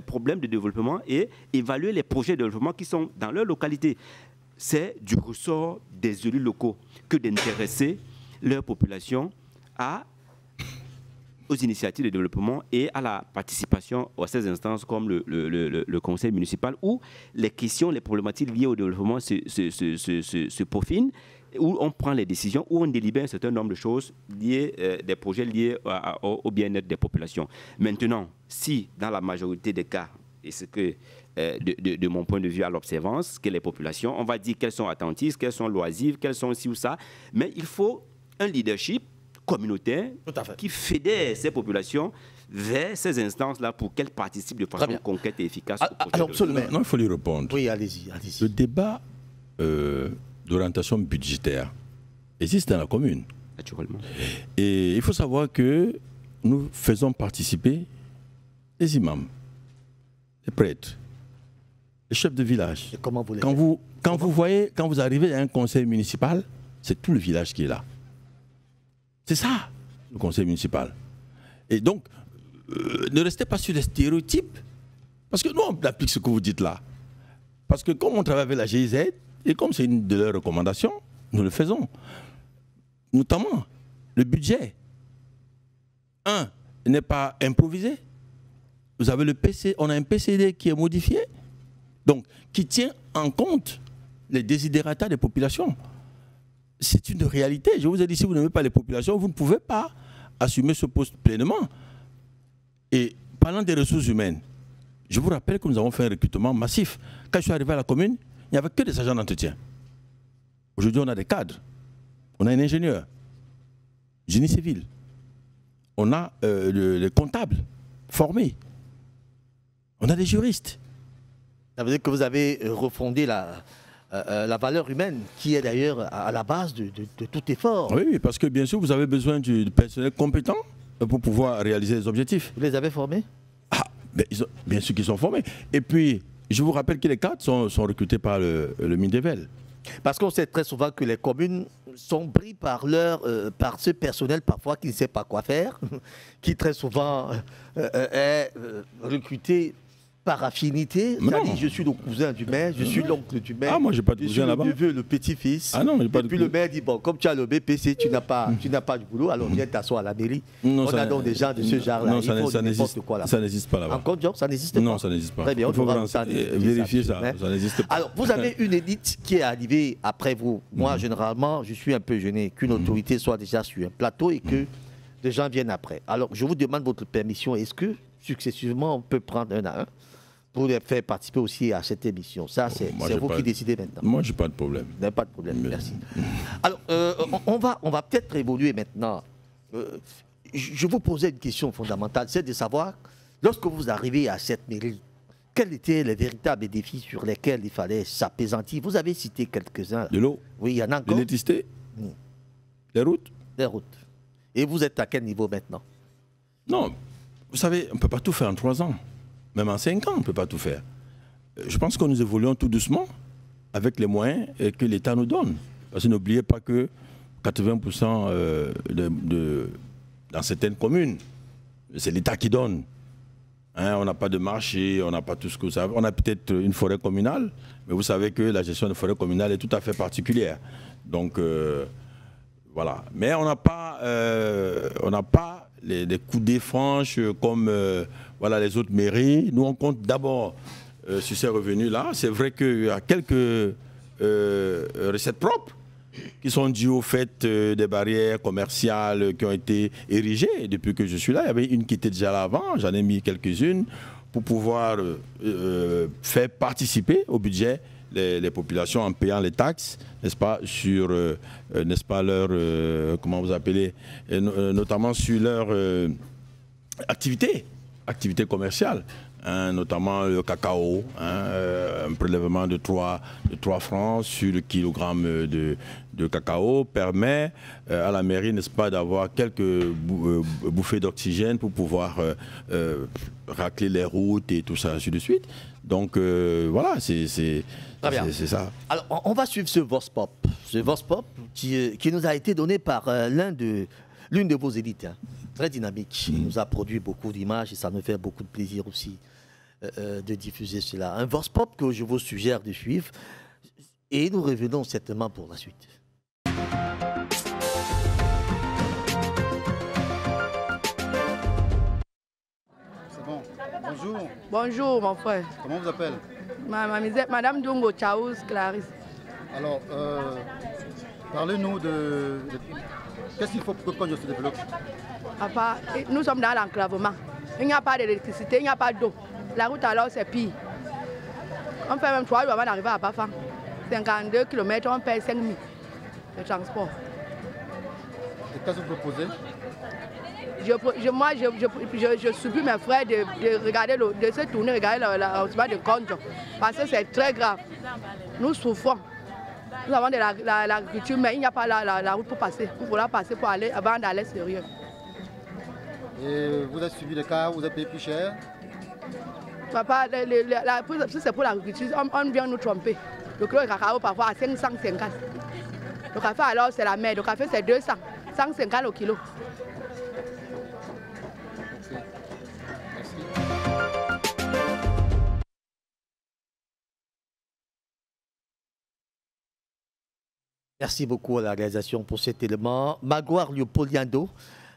Speaker 2: problèmes de développement et évaluer les projets de développement qui sont dans leur localité. C'est du ressort des élus locaux que d'intéresser leur population aux initiatives de développement et à la participation à ces instances comme le conseil municipal où les questions, les problématiques liées au développement se peaufinent, où on prend les décisions, où on délibère un certain nombre de choses liées, des projets liés au bien-être des populations. Maintenant, si dans la majorité des cas, et c'est que de mon point de vue à l'observance, que les populations, on va dire qu'elles sont attentives, qu'elles sont loisives, qu'elles sont ci ou ça, mais il faut un leadership communautaire qui fédère ces populations vers ces instances-là pour qu'elles participent de façon concrète et efficace au projet.
Speaker 1: Alors,
Speaker 4: non, il faut lui répondre.
Speaker 1: Oui, allez-y.
Speaker 4: Le débat d'orientation budgétaire existe dans la commune.
Speaker 2: Naturellement.
Speaker 4: Et il faut savoir que nous faisons participer les imams, les prêtres, les chefs de village.
Speaker 1: Et comment vous les
Speaker 4: quand vous arrivez à un conseil municipal, c'est tout le village qui est là. C'est ça, le conseil municipal. Et donc, ne restez pas sur les stéréotypes. Parce que nous, on applique ce que vous dites là. Parce que comme on travaille avec la GIZ, et comme c'est une de leurs recommandations, nous le faisons. Notamment, le budget. N'est pas improvisé. Vous avez le PC, on a un PCD qui est modifié. Donc, qui tient en compte les desiderata des populations. C'est une réalité. Je vous ai dit, si vous n'aimez pas les populations, vous ne pouvez pas assumer ce poste pleinement. Et parlant des ressources humaines, je vous rappelle que nous avons fait un recrutement massif. Quand je suis arrivé à la commune, il n'y avait que des agents d'entretien. Aujourd'hui, on a des cadres. On a un ingénieur, génie civil. On a les comptables formés. On a des juristes.
Speaker 1: Ça veut dire que vous avez refondé la valeur humaine qui est d'ailleurs à la base de tout effort.
Speaker 4: Oui, parce que bien sûr, vous avez besoin du personnel compétent pour pouvoir réaliser les objectifs.
Speaker 1: Vous les avez formés?
Speaker 4: Bien sûr qu'ils sont formés. Et puis, je vous rappelle que les cadres sont recrutés par le Mindevel.
Speaker 1: Parce qu'on sait très souvent que les communes sont pris par ce personnel parfois qui ne sait pas quoi faire, qui très souvent est recruté par affinité. C'est-à-dire, je suis le cousin du maire, je suis l'oncle du maire.
Speaker 4: Ah, moi, j'ai pas de cousin là-bas.
Speaker 1: Je suis le neveu, le petit-fils.
Speaker 4: Ah non, j'ai pas
Speaker 1: et puis le maire dit, bon, comme tu as le BPC, tu n'as pas du boulot, alors viens t'asseoir à la mairie.
Speaker 4: Non,
Speaker 1: on a donc des gens de ce genre-là.
Speaker 4: Non, ça n'existe pas là-bas.
Speaker 1: En Côte-d'Ivoire, ça n'existe pas.
Speaker 4: Non, ça n'existe pas.
Speaker 1: Très bien, on devra
Speaker 4: vérifier ça. Ça n'existe pas.
Speaker 1: Alors, vous avez une élite qui est arrivée après vous. Moi, généralement, je suis un peu gêné qu'une autorité soit déjà sur un plateau et que des gens viennent après. Alors, je vous demande votre permission. Est-ce que, successivement, on peut prendre un à un pour les faire participer aussi à cette émission. Ça, c'est vous qui décidez maintenant.
Speaker 4: Moi, je n'ai pas de problème.
Speaker 1: Vous n'avez pas de problème, merci. Alors, on va peut-être évoluer maintenant. Je vous posais une question fondamentale, c'est de savoir, lorsque vous arrivez à cette mairie, quels étaient les véritables défis sur lesquels il fallait s'apaisantir? Vous avez cité quelques-uns.
Speaker 4: De l'eau.
Speaker 1: Oui, il y en a encore.
Speaker 4: De l'électricité. Les routes.
Speaker 1: Les routes. Et vous êtes à quel niveau maintenant?
Speaker 4: Non, vous savez, on ne peut pas tout faire en 3 ans. Même en 5 ans, on ne peut pas tout faire. Je pense que nous évoluons tout doucement avec les moyens que l'État nous donne. Parce que n'oubliez pas que 80% dans certaines communes, c'est l'État qui donne. Hein, on n'a pas de marché, on n'a pas tout ce que vous savez. On a peut-être une forêt communale, mais vous savez que la gestion de forêt communale est tout à fait particulière. Donc, voilà. Mais on n'a pas, les coudées franches comme voilà, les autres mairies. Nous, on compte d'abord sur ces revenus-là. C'est vrai qu'il y a quelques recettes propres qui sont dues au fait des barrières commerciales qui ont été érigées depuis que je suis là. Il y avait une qui était déjà là avant, j'en ai mis quelques-unes pour pouvoir faire participer au budget les populations en payant les taxes, n'est-ce pas, sur n'est-ce pas, leur, comment vous appelez, notamment sur leur activité commerciale. Hein, notamment le cacao, hein, un prélèvement de 3 francs sur le kilogramme de cacao permet à la mairie, n'est-ce pas, d'avoir quelques bouffées d'oxygène pour pouvoir racler les routes et tout ça, ainsi de suite. Donc voilà, c'est ça.
Speaker 1: Alors on va suivre ce Vospop. Ce Vospop qui nous a été donné par l'une de vos élites, hein, très dynamique. Il nous a produit beaucoup d'images et ça nous fait beaucoup de plaisir aussi de diffuser cela. Un Vospop que je vous suggère de suivre et nous revenons certainement pour la suite.
Speaker 7: C'est bon. Bonjour.
Speaker 8: Bonjour mon frère.
Speaker 7: Comment vous appelez?
Speaker 8: Madame Dungo Chaouz Clarisse.
Speaker 7: Alors, parlez-nous de qu'est-ce qu'il faut pour que Konjo se développe?
Speaker 8: Papa, nous sommes dans l'enclavement. Il n'y a pas d'électricité, il n'y a pas d'eau. La route alors c'est pire. On fait même 3 jours avant d'arriver à Bafang. 52 km, on paye 5 000 de transport.
Speaker 7: Et qu'est-ce que vous proposez?
Speaker 8: Je supplie mes frères de regarder, de se tourner, regarder l'arrondissement de Konjo. Parce que c'est très grave. Nous souffrons. Nous avons de l'agriculture, mais il n'y a pas la route pour passer. Il faudra passer pour aller avant d'aller sérieux.
Speaker 7: Et vous avez suivi le cas, vous avez payé plus cher?
Speaker 8: Papa, si c'est pour l'agriculture, on vient nous tromper. Le kilo de cacao parfois à 550. Le café alors c'est la mer, le café c'est 200, 150 au kilo.
Speaker 1: Merci beaucoup à la réalisation pour cet élément. Magloire Leopoliando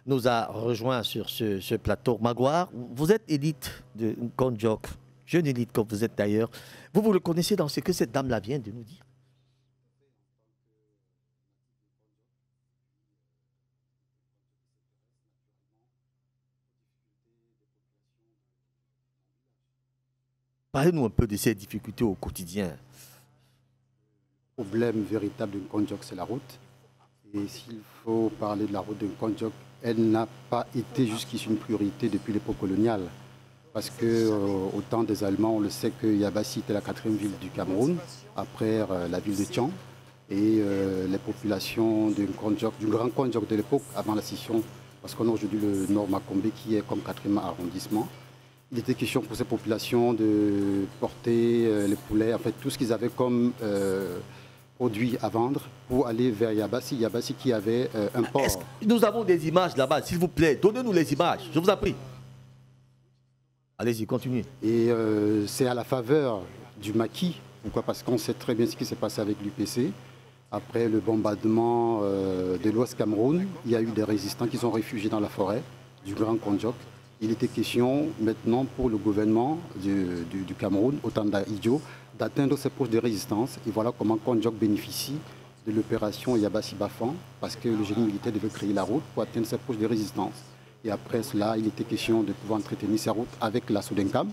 Speaker 1: nous a rejoint sur ce plateau. Magloire, vous êtes élite de Konjok, jeune élite comme vous êtes d'ailleurs. Vous le connaissez dans ce que cette dame-là vient de nous dire? Parlez-nous un peu de ces difficultés au quotidien.
Speaker 7: Le problème véritable de Konjok, c'est la route. Et s'il faut parler de la route de Konjok, elle n'a pas été jusqu'ici une priorité depuis l'époque coloniale. Parce qu'au temps des Allemands, on le sait que Yabassi était la 4e ville du Cameroun, après la ville de Tian. Et les populations du grand Konjok de l'époque, avant la scission, parce qu'on a aujourd'hui le Nord Makombe qui est comme 4e arrondissement, il était question pour ces populations de porter les poulets, en fait tout ce qu'ils avaient comme produits à vendre pour aller vers Yabassi. Yabassi qui avait un port.
Speaker 1: Nous avons des images là-bas, s'il vous plaît, donnez-nous les images, je vous en prie. Allez-y, continuez.
Speaker 7: Et c'est à la faveur du maquis. Pourquoi? Parce qu'on sait très bien ce qui s'est passé avec l'UPC. Après le bombardement de l'Ouest Cameroun, il y a eu des résistants qui sont réfugiés dans la forêt du Grand Konjok. Il était question maintenant pour le gouvernement du Cameroun, au temps d'Idio, d'atteindre ses poches de résistance. Et voilà comment Konjok bénéficie de l'opération Yabassi Bafang, parce que le génie militaire devait créer la route pour atteindre ses poches de résistance. Et après cela, il était question de pouvoir entretenir sa route avec la Soudencam,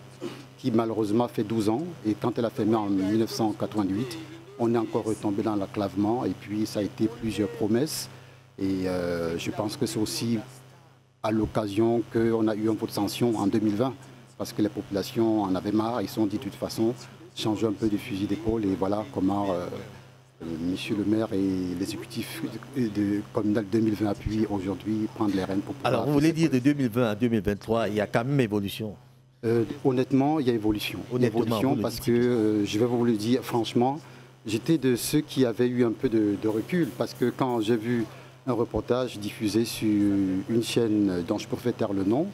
Speaker 7: qui malheureusement fait 12 ans. Et quand elle a fermé en 1988, on est encore retombé dans l'acclavement. Et puis ça a été plusieurs promesses. Et je pense que c'est aussi à l'occasion qu'on a eu un vote de sanction en 2020. Parce que les populations en avaient marre. Ils se sont dit de toute façon, changer un peu de fusil d'épaule. Et voilà comment Monsieur le maire et l'exécutif communal 2020 appuie aujourd'hui prendre les rênes pour pouvoir...
Speaker 1: Alors vous voulez dire de 2020 à 2023, il y a quand même évolution?
Speaker 7: Honnêtement, il y a évolution. Parce que je vais vous le dire franchement, j'étais de ceux qui avaient eu un peu de recul parce que quand j'ai vu un reportage diffusé sur une chaîne dont je préfère taire le nom,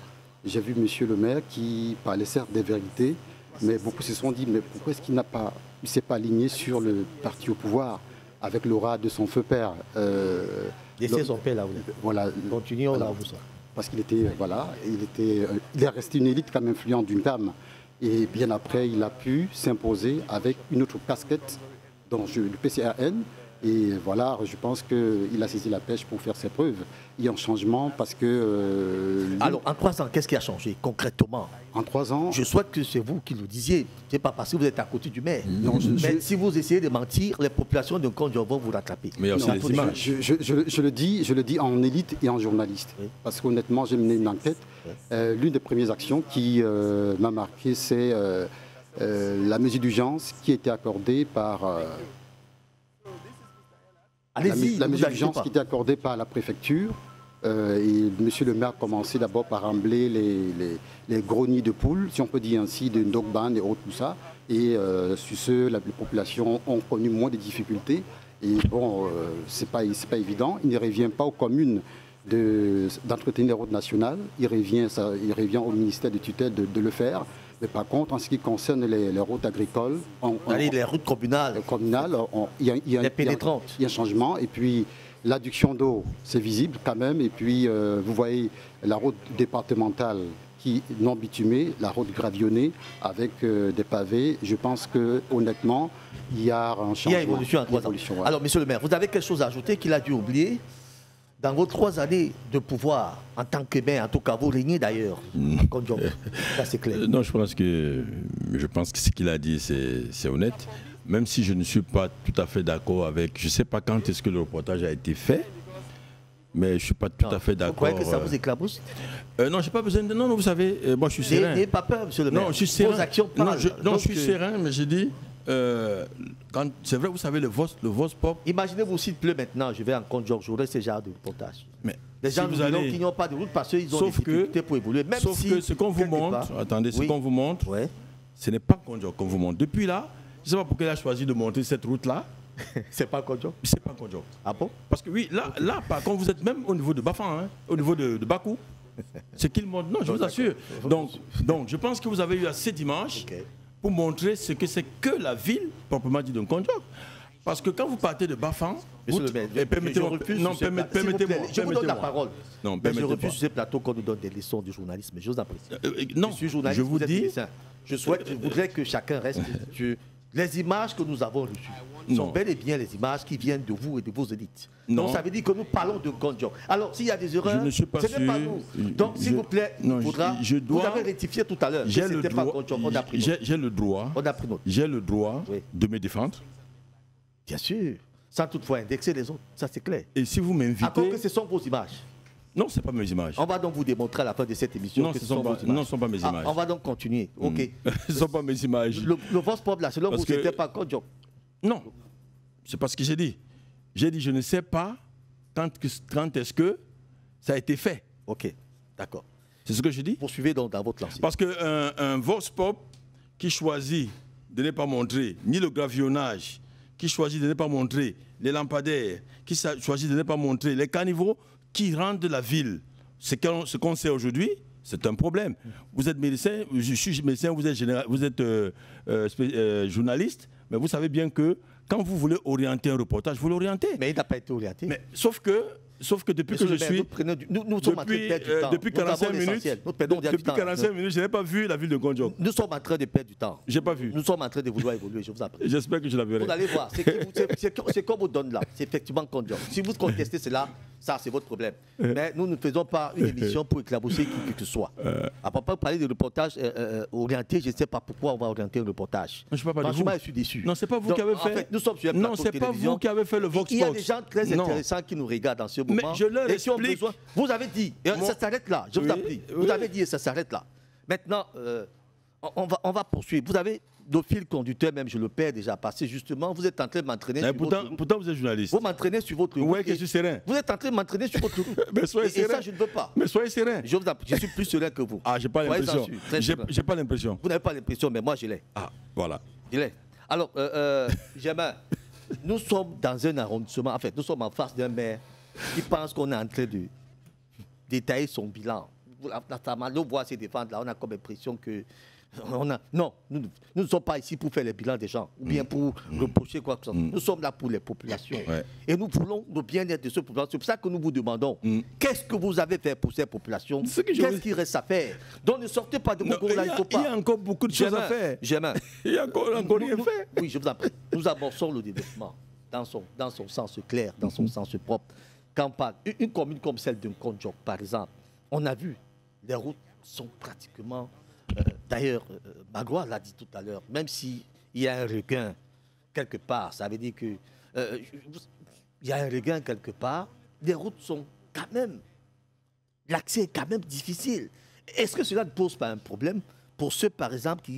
Speaker 7: j'ai vu monsieur le maire qui parlait certes des vérités, mais beaucoup se sont dit mais pourquoi est-ce qu'il ne s'est pas aligné sur le parti au pouvoir avec l'aura de son feu père.
Speaker 1: Laissez son père là.
Speaker 7: Voilà.
Speaker 1: Continuons là où ça.
Speaker 7: Parce qu'il était, voilà, il est resté une élite quand même influente d'une dame. Et bien après, il a pu s'imposer avec une autre casquette dans le PCRN. Et voilà, je pense qu'il a saisi la pêche pour faire ses preuves. Il y a un changement parce que...
Speaker 1: Alors, en 3 ans, qu'est-ce qui a changé concrètement?
Speaker 7: En 3 ans...
Speaker 1: Je souhaite que c'est vous qui le disiez. Ce n'est pas parce que vous êtes à côté du maire. Non, mais si vous essayez de mentir, les populations de Kondjok vont vous rattraper.
Speaker 7: Mais je le dis en élite et en journaliste. Oui. Parce qu'honnêtement, j'ai mené une enquête. Oui. L'une des premières actions qui m'a marqué, c'est la mesure d'urgence qui a été accordée par... La mesure d'urgence qui était accordée par la préfecture. Et monsieur le maire a commencé d'abord par rembler les gros nids de poules, si on peut dire ainsi, de Ndokban et autres, tout ça. Et sur ce, les populations ont connu moins de difficultés. Et bon, c'est pas évident. Il ne revient pas aux communes d'entretenir les routes nationales. Il revient au ministère de tutelle de le faire. Mais par contre, en ce qui concerne les routes agricoles...
Speaker 1: les routes communales.
Speaker 7: Il y a un changement. Et puis, l'adduction d'eau, c'est visible quand même. Et puis, vous voyez la route départementale qui est non bitumée, la route gravillonnée avec des pavés. Je pense que honnêtement, il y a un changement.
Speaker 1: Il y a évolution en 3 ans. Ouais. Alors, monsieur le maire, vous avez quelque chose à ajouter qu'il a dû oublier? Dans vos 3 années de pouvoir, en tant que maire, en tout cas, vous régnez d'ailleurs, ça c'est clair.
Speaker 4: Non, je pense que ce qu'il a dit, c'est honnête. Même si je ne suis pas tout à fait d'accord avec... Je ne sais pas quand est-ce que le reportage a été fait, mais je ne suis pas tout à fait d'accord.
Speaker 1: Vous croyez que ça vous éclabousse?
Speaker 4: Non, je n'ai pas besoin de... Non, vous savez, moi je suis serein.
Speaker 1: N'ayez pas peur, monsieur le maire.
Speaker 4: Non, je suis serein.
Speaker 1: Vos actions parlent.
Speaker 4: Non, je suis serein, mais j'ai dit... c'est vrai, vous savez, le Vox Pop...
Speaker 1: Imaginez-vous s'il pleut maintenant, je vais en Kondjok, j'aurai ce genre de reportage.
Speaker 4: Mais
Speaker 1: les gens qui n'ont pas de route parce qu'ils ont des difficultés pour évoluer. Même
Speaker 4: sauf que ce qu'on vous montre, ce qu'on vous montre, ce n'est pas Kondjok qu'on vous montre. Depuis là, je ne sais pas pourquoi il a choisi de montrer cette route-là.
Speaker 1: C'est pas Kondjok?
Speaker 4: C'est pas Kondjok.
Speaker 1: Ah bon?
Speaker 4: Parce que oui, là, par contre, vous êtes même au niveau de Bafan, hein, au niveau de Bakou. Ce qu'il montre, non, je vous assure. Donc, je pense que vous avez eu assez d'images pour montrer ce que c'est que la ville, proprement dit, de Kondjok. Parce que quand vous partez de Bafan, permettez-moi.
Speaker 1: Je vous donne la parole.
Speaker 4: Non,
Speaker 1: je refuse sur ce plateau qu'on nous donne des leçons de journalisme. Je vous en prie.
Speaker 4: Non,
Speaker 1: je suis journaliste.
Speaker 4: Je vous dis.
Speaker 1: Je voudrais que chacun reste sur les images que nous avons reçues. Sont bel et bien les images qui viennent de vous et de vos élites. Donc ça veut dire que nous parlons de Kondjok. Alors s'il y a des erreurs, ce n'est pas nous. Donc s'il vous plaît, vous avez rectifié tout à l'heure.
Speaker 4: J'ai le droit de me défendre.
Speaker 1: Bien sûr, sans toutefois indexer les autres, ça c'est clair.
Speaker 4: Et si vous m'invitez...
Speaker 1: Encore que ce sont vos images.
Speaker 4: Non, ce n'est pas mes images.
Speaker 1: On va donc vous démontrer à la fin de cette émission que ce sont vos images.
Speaker 4: Non, ce ne sont pas mes images.
Speaker 1: On va donc continuer. Ok.
Speaker 4: Ce ne sont pas mes images.
Speaker 1: Le Vox Pop là, selon vous, ce n'était pas Kondjok?
Speaker 4: Non, c'est pas ce que j'ai dit. J'ai dit, je ne sais pas quand est-ce que ça a été fait.
Speaker 1: Ok, d'accord.
Speaker 4: C'est ce que je dis.
Speaker 1: Poursuivez donc dans votre lancée.
Speaker 4: Parce qu'un Vox Pop qui choisit de ne pas montrer ni le gravillonnage, qui choisit de ne pas montrer les lampadaires, qui choisit de ne pas montrer les caniveaux qui rendent la ville. Ce qu'on sait aujourd'hui, c'est un problème. Vous êtes médecin, je suis médecin, vous êtes journaliste, mais vous savez bien que quand vous voulez orienter un reportage, vous l'orientez.
Speaker 1: Mais il n'a pas été orienté.
Speaker 4: Mais, sauf que sauf que depuis que je suis...
Speaker 1: Nous sommes en train de perdre du temps.
Speaker 4: Depuis 45 minutes, je n'ai pas vu la ville de Gondjok.
Speaker 1: Nous sommes en train de perdre du temps.
Speaker 4: Je n'ai pas vu.
Speaker 1: Nous sommes en train de vouloir évoluer, je vous en prie.
Speaker 4: J'espère que je la verrai.
Speaker 1: Vous allez voir, c'est comme vous donne là. C'est effectivement Gondjok. Si vous contestez cela, ça c'est votre problème. Mais nous ne faisons pas une émission pour éclabousser qui que ce soit. À propos de parler de reportage orienté, je ne sais pas pourquoi on va orienter un reportage.
Speaker 4: Je ne pas
Speaker 1: Franchement, je suis déçu.
Speaker 4: Non, c'est pas vous qui avez fait.
Speaker 1: En fait, nous sommes sur un plateau de télévision.
Speaker 4: Non, c'est pas vous qui avez fait le Vox Pop.
Speaker 1: Il y a des gens très intéressants qui nous regardent dans ce moment.
Speaker 4: Mais je leur explique.
Speaker 1: Vous avez dit, et ça s'arrête là, je vous en prie. Vous avez dit et ça s'arrête là. Maintenant, on va poursuivre. Vous avez nos fils conducteurs, même je le perds déjà, parce que justement, vous êtes en train de m'entraîner sur votre route.
Speaker 4: Pourtant, vous êtes journaliste.
Speaker 1: Vous m'entraînez sur votre route.
Speaker 4: Oui, que je suis serein.
Speaker 1: Vous êtes en train de m'entraîner sur votre route.
Speaker 4: Mais soyez serein.
Speaker 1: Et ça, je ne veux pas.
Speaker 4: Mais soyez serein.
Speaker 1: Je suis plus serein que vous.
Speaker 4: Ah, j'ai pas l'impression. J'ai pas l'impression.
Speaker 1: Vous n'avez pas l'impression, mais moi, je l'ai.
Speaker 4: Ah, voilà.
Speaker 1: Je l'ai. Alors, Germain, nous sommes dans un arrondissement, en fait, nous sommes en face d'un maire qui pense qu'on est en train de détailler son bilan. Nous voit se défendre là, on a comme impression que... Non, nous ne sommes pas ici pour faire le bilan des gens, ou bien pour reprocher quoi que ce soit. Nous sommes là pour les populations. Ouais. Et nous voulons le bien-être de ces populations. C'est pour ça que nous vous demandons, qu'est-ce que vous avez fait pour ces populations? Qu'est-ce qu'il reste à faire? Donc ne sortez pas de vos là, il ne faut pas.
Speaker 4: Il y a encore beaucoup de choses à faire.
Speaker 1: Germain,
Speaker 4: il y a encore rien fait.
Speaker 1: Oui, je vous en prie. Nous amorçons le développement dans son sens clair, dans son sens propre. Quand on parle, une commune comme celle de Gondjok, par exemple, on a vu, les routes sont pratiquement... D'ailleurs, Magloire l'a dit tout à l'heure, même s'il y a un regain quelque part, ça veut dire que il y a un regain quelque part, les routes sont quand même, l'accès est quand même difficile. Est-ce que cela ne pose pas un problème pour ceux, par exemple,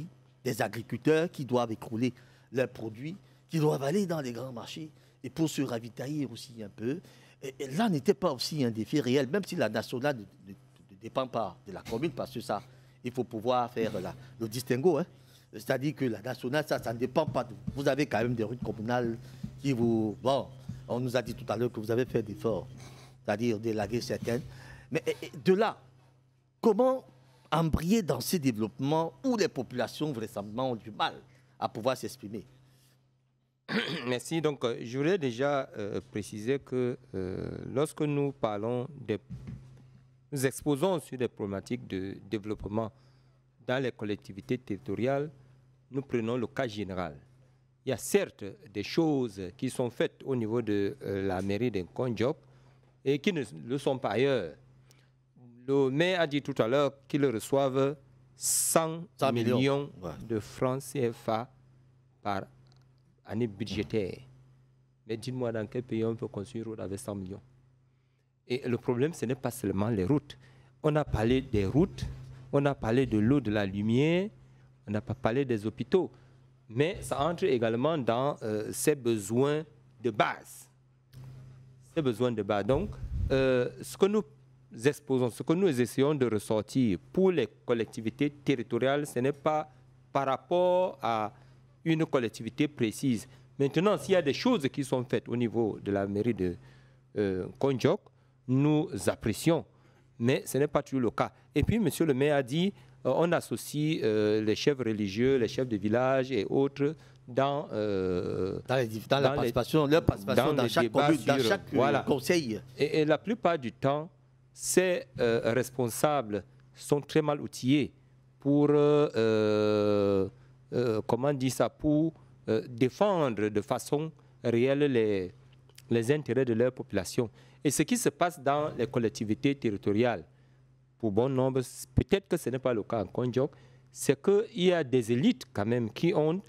Speaker 1: des agriculteurs qui doivent écouler leurs produits, qui doivent aller dans les grands marchés et pour se ravitailler aussi un peu? Et là n'était pas aussi un défi réel, même si la nationale ne dépend pas de la commune, parce que ça... Il faut pouvoir faire le distinguo. Hein. C'est-à-dire que la nationale, ça ne dépend pas de vous. Vous avez quand même des routes communales qui vous... Bon, on nous a dit tout à l'heure que vous avez fait d'efforts, c'est-à-dire d'élaguer certaines. Mais de là, comment embrayer dans ces développements où les populations, vraisemblablement, ont du mal à pouvoir s'exprimer?
Speaker 3: Merci. Donc, je voulais déjà préciser que lorsque nous parlons des... Nous exposons sur des problématiques de développement dans les collectivités territoriales. Nous prenons le cas général. Il y a certes des choses qui sont faites au niveau de la mairie de Gondjok et qui ne le sont pas ailleurs. Le maire a dit tout à l'heure qu'ils reçoivent 100 millions de francs CFA par année budgétaire. Mais dites-moi dans quel pays on peut construire une route avec 100 millions? Et le problème, ce n'est pas seulement les routes. On a parlé des routes, on a parlé de l'eau, de la lumière, on n'a pas parlé des hôpitaux. Mais ça entre également dans ces besoins de base. Ces besoins de base. Donc, ce que nous exposons, ce que nous essayons de ressortir pour les collectivités territoriales, ce n'est pas par rapport à une collectivité précise. Maintenant, s'il y a des choses qui sont faites au niveau de la mairie de Gondjok, nous apprécions, mais ce n'est pas toujours le cas. Et puis, monsieur le maire a dit, on associe les chefs religieux, les chefs de village et autres dans
Speaker 1: la participation, leur participation dans chaque commune, dans chaque conseil.
Speaker 3: Et la plupart du temps, ces responsables sont très mal outillés pour, comment dire ça, pour défendre de façon réelle les intérêts de leur population. Et ce qui se passe dans les collectivités territoriales, pour bon nombre, peut-être que ce n'est pas le cas en Gondjok, c'est qu'il y a des élites quand même qui ont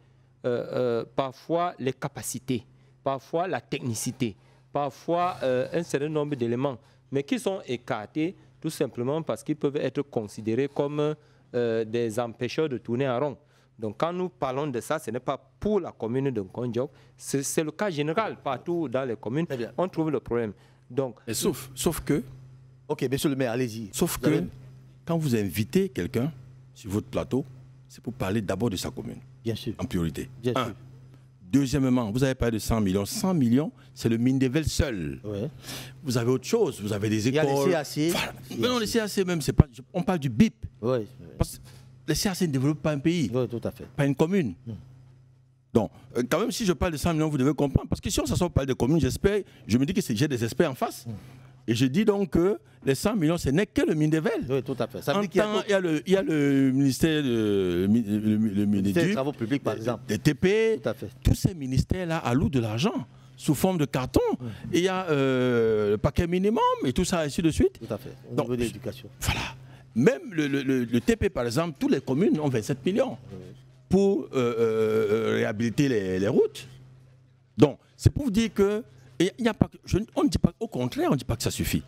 Speaker 3: parfois les capacités, parfois la technicité, parfois un certain nombre d'éléments, mais qui sont écartés tout simplement parce qu'ils peuvent être considérés comme des empêcheurs de tourner en rond. Donc quand nous parlons de ça, ce n'est pas pour la commune de Gondjok, c'est le cas général partout dans les communes, on trouve le problème. Donc,
Speaker 4: sauf que...
Speaker 1: Ok, monsieur le maire, allez-y.
Speaker 4: Sauf que quand vous invitez quelqu'un sur votre plateau, c'est pour parler d'abord de sa commune.
Speaker 1: Bien sûr.
Speaker 4: En priorité.
Speaker 1: Bien sûr.
Speaker 4: Deuxièmement, vous avez parlé de 100 millions. 100 millions, c'est le Mindeville seul.
Speaker 1: Ouais.
Speaker 4: Vous avez autre chose. Vous avez des écoles.
Speaker 1: Il y a les CAC.
Speaker 4: Mais non, les CAC même, pas, on parle du BIP.
Speaker 1: Oui.
Speaker 4: Parce que les CAC ne développent pas un pays.
Speaker 1: Oui, tout à fait.
Speaker 4: Pas une commune. Donc, quand même, si je parle de 100 millions, vous devez comprendre. Parce que si on s'assoit parler de communes, j'espère, je me dis que j'ai des experts en face. Et je dis donc que les 100 millions, ce n'est que le Mindevel.
Speaker 1: Oui, tout à fait. Ça
Speaker 4: En
Speaker 1: veut dire
Speaker 4: temps, il y a le ministère le
Speaker 1: ministère des Travaux publics, par exemple.
Speaker 4: Des TP,
Speaker 1: Tout à fait.
Speaker 4: tous ces ministères-là allouent de l'argent sous forme de carton. Et il y a le paquet minimum et tout ça, ainsi de suite.
Speaker 1: Tout à fait. Au
Speaker 4: Donc,
Speaker 1: niveau de l'éducation.
Speaker 4: Voilà. Même le TP, par exemple, toutes les communes ont 27 millions pour réhabiliter les routes. Donc, c'est pour vous dire que il y a pas, on ne dit pas, au contraire, on ne dit pas que ça suffit.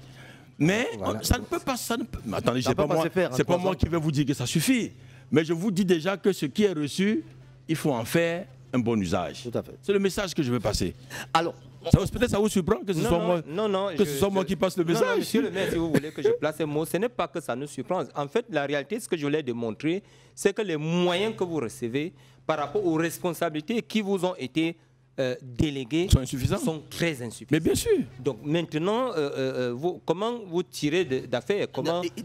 Speaker 4: Mais ça ne peut pas. Mais attendez, c'est pas moi qui vais vous dire que ça suffit. Mais je vous dis déjà que ce qui est reçu, il faut en faire un bon usage.
Speaker 1: Tout à fait.
Speaker 4: C'est le message que je veux passer.
Speaker 1: Alors,
Speaker 4: peut-être ça vous surprend que ce soit moi qui passe le message.
Speaker 3: Non, monsieur le maire, si vous voulez que je place un mot, ce n'est pas que ça nous surprend. En fait, la réalité, ce que je voulais démontrer, c'est que les moyens que vous recevez par rapport aux responsabilités qui vous ont été délégués sont très insuffisants.
Speaker 4: Mais bien sûr.
Speaker 3: Donc maintenant, comment vous tirez d'affaires?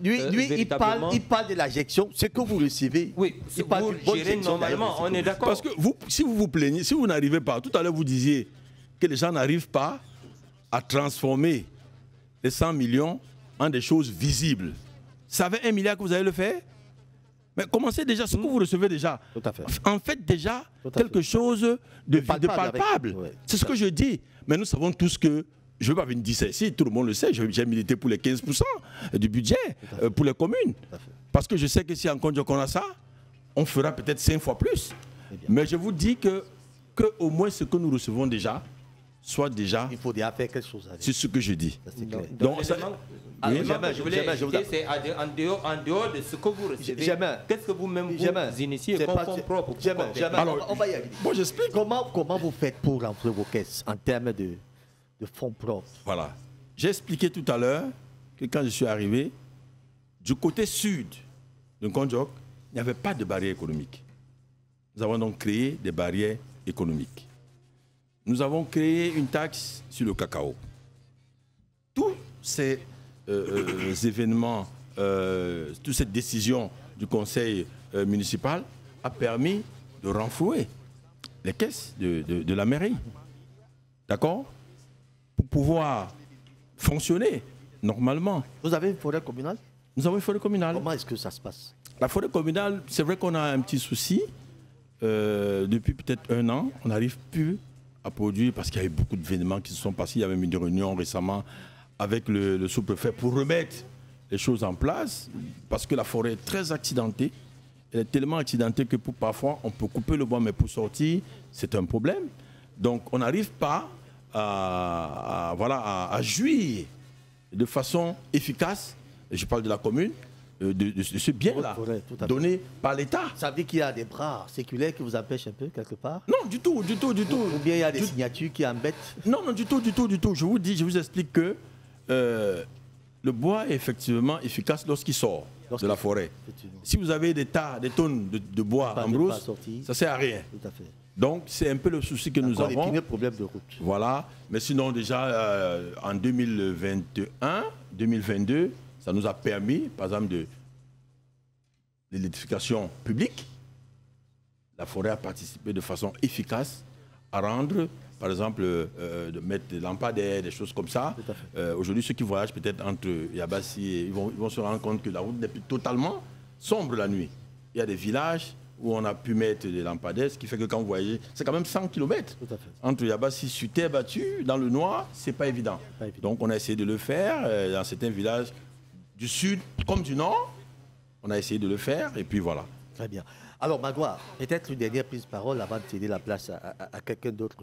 Speaker 1: Lui, il parle de la gestion, ce que vous recevez.
Speaker 3: Oui, vous gérez normalement, on est d'accord.
Speaker 4: Parce que si vous vous plaignez, si vous n'arrivez pas, tout à l'heure vous disiez que les gens n'arrivent pas à transformer les 100 millions en des choses visibles. Ça fait 1 milliard que vous allez le faire? Mais commencez déjà ce que vous recevez déjà.
Speaker 1: Tout à fait.
Speaker 4: En fait déjà quelque chose de palpable. Ouais. C'est ce que je dis. Mais nous savons tous que, je ne vais pas venir dire ça ici, tout le monde le sait, j'ai milité pour les 15% du budget pour les communes. Parce que je sais que si en Kondiok on a ça, on fera peut-être 5 fois plus. Mais je vous dis que au moins ce que nous recevons déjà, soit déjà...
Speaker 1: Il faut déjà faire quelque chose avec.
Speaker 4: C'est ce que je dis.
Speaker 3: Donc je voulais dire, c'est en dehors de ce que vous recevez, qu'est-ce que vous-même vous initiez comme fonds propres?
Speaker 1: Alors, on va y arriver.
Speaker 4: Bon, j'explique.
Speaker 1: Comment vous faites pour rentrer vos caisses en termes de fonds propres?
Speaker 4: Voilà. J'ai expliqué tout à l'heure que quand je suis arrivé, du côté sud de Kondiok, il n'y avait pas de barrière économique. Nous avons donc créé des barrières économiques. Nous avons créé une taxe sur le cacao. Tous ces événements, toute cette décision du conseil municipal a permis de renflouer les caisses de la mairie. D'accord? Pour pouvoir fonctionner normalement.
Speaker 1: Vous avez une forêt communale?
Speaker 4: Nous avons une forêt communale.
Speaker 1: Comment est-ce que ça se passe?
Speaker 4: La forêt communale, c'est vrai qu'on a un petit souci. Depuis peut-être 1 an, on n'arrive plus à produire parce qu'il y a eu beaucoup d'événements qui se sont passés. Il y a même une réunion récemment avec le sous-préfet pour remettre les choses en place parce que la forêt est très accidentée. Elle est tellement accidentée que parfois on peut couper le bois, mais pour sortir, c'est un problème. Donc on n'arrive pas à jouir de façon efficace, et je parle de la commune, de ce bien-là, donné par l'État.
Speaker 1: Ça veut dire qu'il y a des bras séculaires qui vous empêchent un peu quelque part?
Speaker 4: Non, du tout.
Speaker 1: Ou bien il y a des signatures qui embêtent?
Speaker 4: Non, du tout. Je vous explique que le bois est effectivement efficace lorsqu'il sort de la forêt. Si vous avez des tonnes de bois en brousse, ça ne sert à rien.
Speaker 1: Tout à fait.
Speaker 4: Donc c'est un peu le souci que nous avons.
Speaker 1: Les problèmes de route.
Speaker 4: Voilà. Mais sinon déjà en 2021, 2022, ça nous a permis, par exemple, de l'électrification publique. La forêt a participé de façon efficace à rendre, par exemple, de mettre des lampadaires, des choses comme ça. Aujourd'hui, ceux qui voyagent peut-être entre Yabassi, ils vont se rendre compte que la route n'est plus totalement sombre la nuit. Il y a des villages où on a pu mettre des lampadaires, ce qui fait que quand vous voyagez, c'est quand même 100 km. Entre Yabassi sur terre battue, dans le noir, c'est pas évident. Donc on a essayé de le faire dans certains villages du sud comme du nord. On a essayé de le faire et puis voilà.
Speaker 1: Très bien. Alors Magloire, peut-être une dernière prise de parole avant de céder la place à quelqu'un d'autre.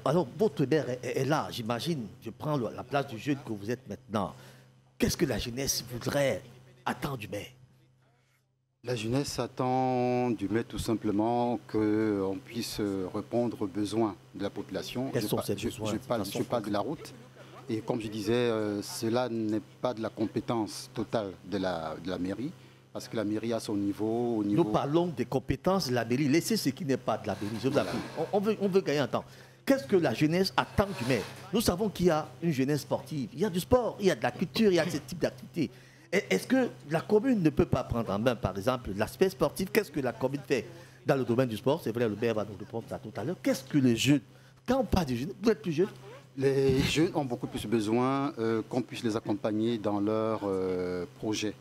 Speaker 1: Alors votre maire est là, j'imagine, je prends la place du jeune que vous êtes maintenant. Qu'est-ce que la jeunesse attend du maire?
Speaker 7: La jeunesse attend du maire tout simplement qu'on puisse répondre aux besoins de la population.
Speaker 1: Quels sont ces besoins?
Speaker 7: Je parle de la route. Et comme je disais, cela n'est pas de la compétence totale de la mairie, parce que la mairie a son niveau.
Speaker 1: Nous parlons des compétences de la mairie. Laissez ce qui n'est pas de la mairie. Voilà. On veut gagner un temps. Qu'est-ce que la jeunesse attend du maire? Nous savons qu'il y a une jeunesse sportive. Il y a du sport, il y a de la culture, il y a ce type d'activité. Est-ce que la commune ne peut pas prendre en main, par exemple, l'aspect sportif? Qu'est-ce que la commune fait dans le domaine du sport? C'est vrai, le maire va nous répondre ça tout à l'heure. Qu'est-ce que les jeunes, quand on parle des jeunes, vous êtes plus jeunes,
Speaker 7: Les jeunes ont beaucoup plus besoin qu'on puisse les accompagner dans leurs projets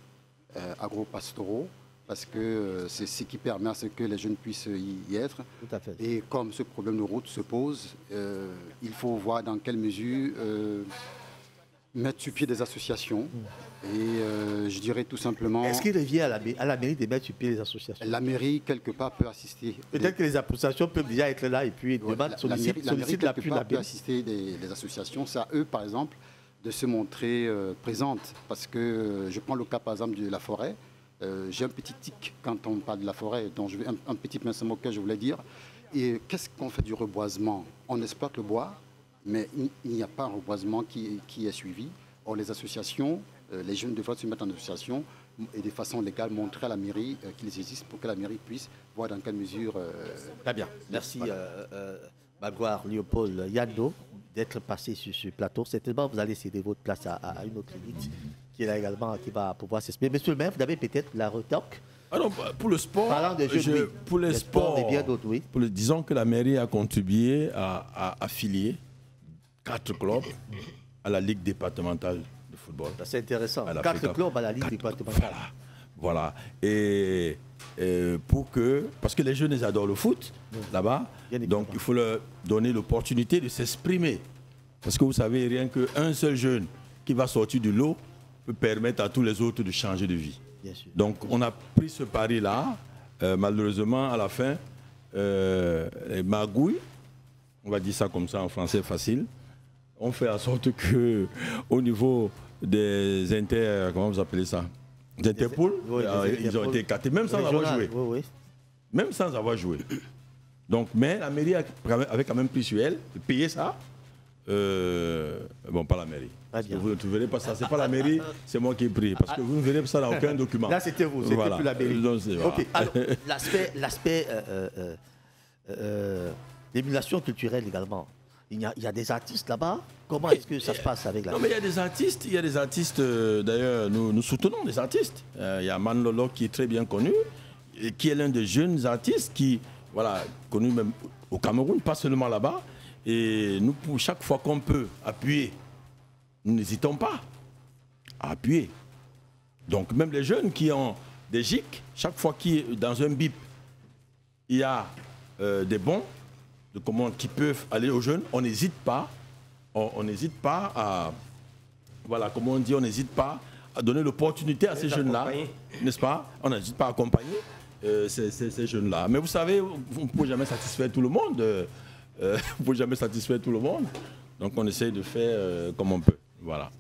Speaker 7: agro-pastoraux, parce que c'est ce qui permet à ce que les jeunes puissent y être.
Speaker 1: Tout à fait.
Speaker 7: Et comme ce problème de route se pose, il faut voir dans quelle mesure mettre sur pied des associations. Et je dirais tout simplement...
Speaker 1: Est-ce qu'il revient à la mairie de mettre sur pied les associations?
Speaker 7: La mairie, quelque part, peut assister.
Speaker 1: Peut-être que les associations peuvent déjà être là et puis sollicite l'appui de la
Speaker 7: peut assister les associations. C'est à eux, par exemple, de se montrer présentes. Parce que je prends le cas, par exemple, de la forêt. J'ai un petit tic quand on parle de la forêt, donc je vais un petit pincement que je voulais dire. Et qu'est-ce qu'on fait du reboisement? On exploite le bois, mais il n'y a pas un reboisement qui est suivi. Or, les associations, les jeunes devraient se mettre en association et de façon légale montrer à la mairie qu'ils existent pour que la mairie puisse voir dans quelle mesure...
Speaker 1: Très bien. Merci, Magloire Léopold Yando, d'être passé sur ce plateau. Certainement, vous allez céder votre place à une autre élite qui est là également, qui va pouvoir s'exprimer. Monsieur le maire, vous avez peut-être la retoque.
Speaker 4: Alors, pour le sport,
Speaker 1: parlant de jeux,
Speaker 4: pour les sports,
Speaker 1: et bien d'autres, oui.
Speaker 4: Disons que la mairie a contribué à affilier 4 clubs à la Ligue départementale de football.
Speaker 1: C'est intéressant. 4 clubs à la Ligue départementale.
Speaker 4: Voilà. Et parce que les jeunes ils adorent le foot là-bas, donc il faut leur donner l'opportunité de s'exprimer. Parce que vous savez, rien qu'un seul jeune qui va sortir du lot peut permettre à tous les autres de changer de vie.
Speaker 1: Bien sûr.
Speaker 4: Donc on a pris ce pari-là. Malheureusement, à la fin, les magouilles, on va dire ça comme ça en français facile, on fait en sorte que au niveau des comment vous appelez ça, des interpôles, ils ont été écartés, même sans avoir joué.
Speaker 1: Oui, oui.
Speaker 4: Même sans avoir joué. Donc, mais la mairie avait quand même pris sur elle de payer ça. Bon, pas la mairie. Vous ne verrez pas ça. C'est pas la mairie, c'est moi qui ai pris. Parce que vous ne verrez pas ça dans aucun document.
Speaker 1: Là, c'était vous, c'était plus la mairie.
Speaker 4: Donc, voilà.
Speaker 1: Ok, alors, l'aspect d'émulation culturelle également. Il y a des artistes là-bas. Comment est-ce que ça se passe avec la...
Speaker 4: Non, mais il y a des artistes, d'ailleurs, nous soutenons des artistes. Il y a Man Lolo qui est très bien connu, et qui est l'un des jeunes artistes qui, voilà, connu même au Cameroun, pas seulement là-bas. Et nous, pour chaque fois qu'on peut appuyer, nous n'hésitons pas à appuyer. Donc même les jeunes qui ont des GIC, chaque fois qu'il dans un BIP, il y a des bons de commandes qui peuvent aller aux jeunes, on n'hésite pas. On n'hésite pas à, voilà, comment on dit, on n'hésite pas à donner l'opportunité à ces jeunes-là, n'est-ce pas? On n'hésite pas à accompagner ces jeunes-là. Mais vous savez, vous ne pouvez jamais satisfaire tout le monde. Vous ne pouvez jamais satisfaire tout le monde. Donc on essaye de faire comme on peut. Voilà.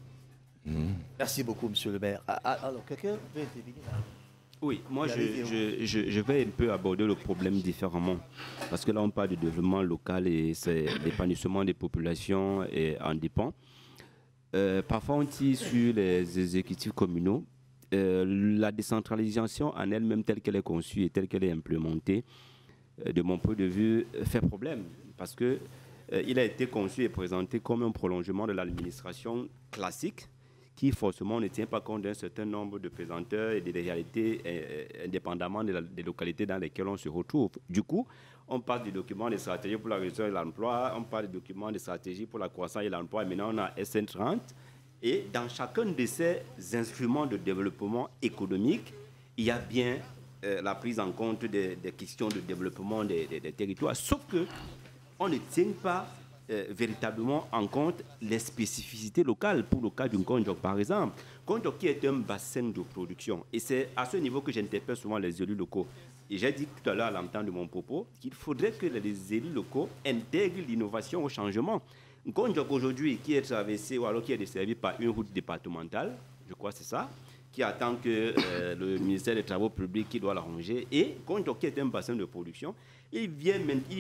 Speaker 1: Merci beaucoup, monsieur le maire. Alors, quelqu'un veut intervenir?
Speaker 2: Oui, moi je vais un peu aborder le problème différemment. Parce que là on parle du développement local et c'est l'épanouissement des populations et en dépend. Parfois on tire sur les exécutifs communaux. La décentralisation en elle-même telle qu'elle est conçue et telle qu'elle est implémentée, de mon point de vue, fait problème. Parce que il a été conçu et présenté comme un prolongement de l'administration classique, qui forcément ne tient pas compte d'un certain nombre de pesanteurs et des réalités indépendamment des localités dans lesquelles on se retrouve. Du coup, on parle du document de stratégie pour la réduction de l'emploi, on parle du document de stratégie pour la croissance et l'emploi, et maintenant on a SN30. Et dans chacun de ces instruments de développement économique, il y a bien la prise en compte des questions de développement des territoires, sauf qu'on ne tient pas véritablement en compte les spécificités locales. Pour le cas d'une Kondiok, par exemple, Kondiok qui est un bassin de production. Et c'est à ce niveau que j'interpelle souvent les élus locaux. Et j'ai dit tout à l'heure à l'entente de mon propos qu'il faudrait que les élus locaux intègrent l'innovation au changement. Kondiok aujourd'hui qui est traversé ou alors qui est desservi par une route départementale, je crois que c'est ça, qui attend que le ministère des Travaux publics qui doit l'arranger. Et Kondiok qui est un bassin de production, il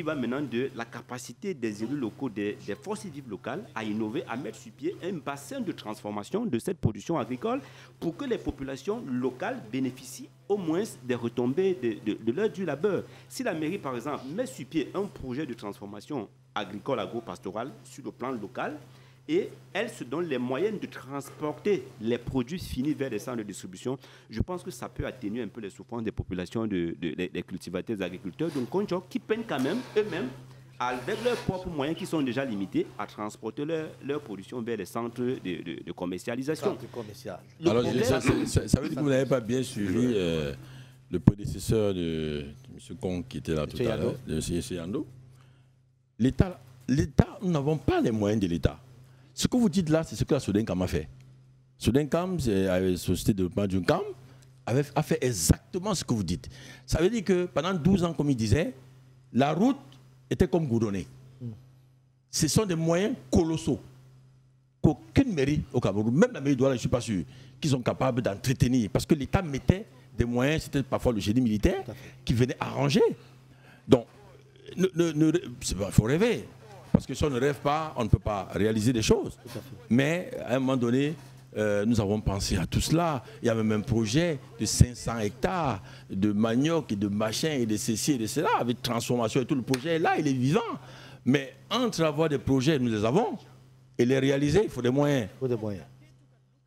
Speaker 2: va maintenant de la capacité des élus locaux, des forces vives locales à innover, à mettre sur pied un bassin de transformation de cette production agricole pour que les populations locales bénéficient au moins des retombées de leur du labeur. Si la mairie, par exemple, met sur pied un projet de transformation agricole agro-pastorale sur le plan local, et elle se donne les moyens de transporter les produits finis vers les centres de distribution, je pense que ça peut atténuer un peu les souffrances des populations des cultivateurs, des agriculteurs, donc qui peinent quand même eux-mêmes avec leurs propres moyens qui sont déjà limités, à transporter leur production vers les centres de commercialisation.
Speaker 4: Alors, ça veut dire que vous n'avez pas bien suivi le prédécesseur de M. Kong qui était là tout à l'heure, de M. Yando. L'État, nous n'avons pas les moyens de l'État. Ce que vous dites là, c'est ce que la Sodenkam a fait. Sodenkam, la Société de développement du CAM, a fait exactement ce que vous dites. Ça veut dire que pendant 12 ans, comme il disait, la route était comme goudronnée. Ce sont des moyens colossaux qu'aucune mairie au Cameroun, même la mairie de Douala, je ne suis pas sûr, qu'ils sont capables d'entretenir. Parce que l'État mettait des moyens, c'était parfois le génie militaire, qui venait arranger. Donc, il faut rêver. Parce que si on ne rêve pas, on ne peut pas réaliser des choses. Mais à un moment donné, nous avons pensé à tout cela. Il y avait même un projet de 500 hectares de manioc et de machin et de ceci et de cela, avec transformation et tout. Le projet est là, il est vivant. Mais entre avoir des projets, nous les avons, et les réaliser, il faut des moyens.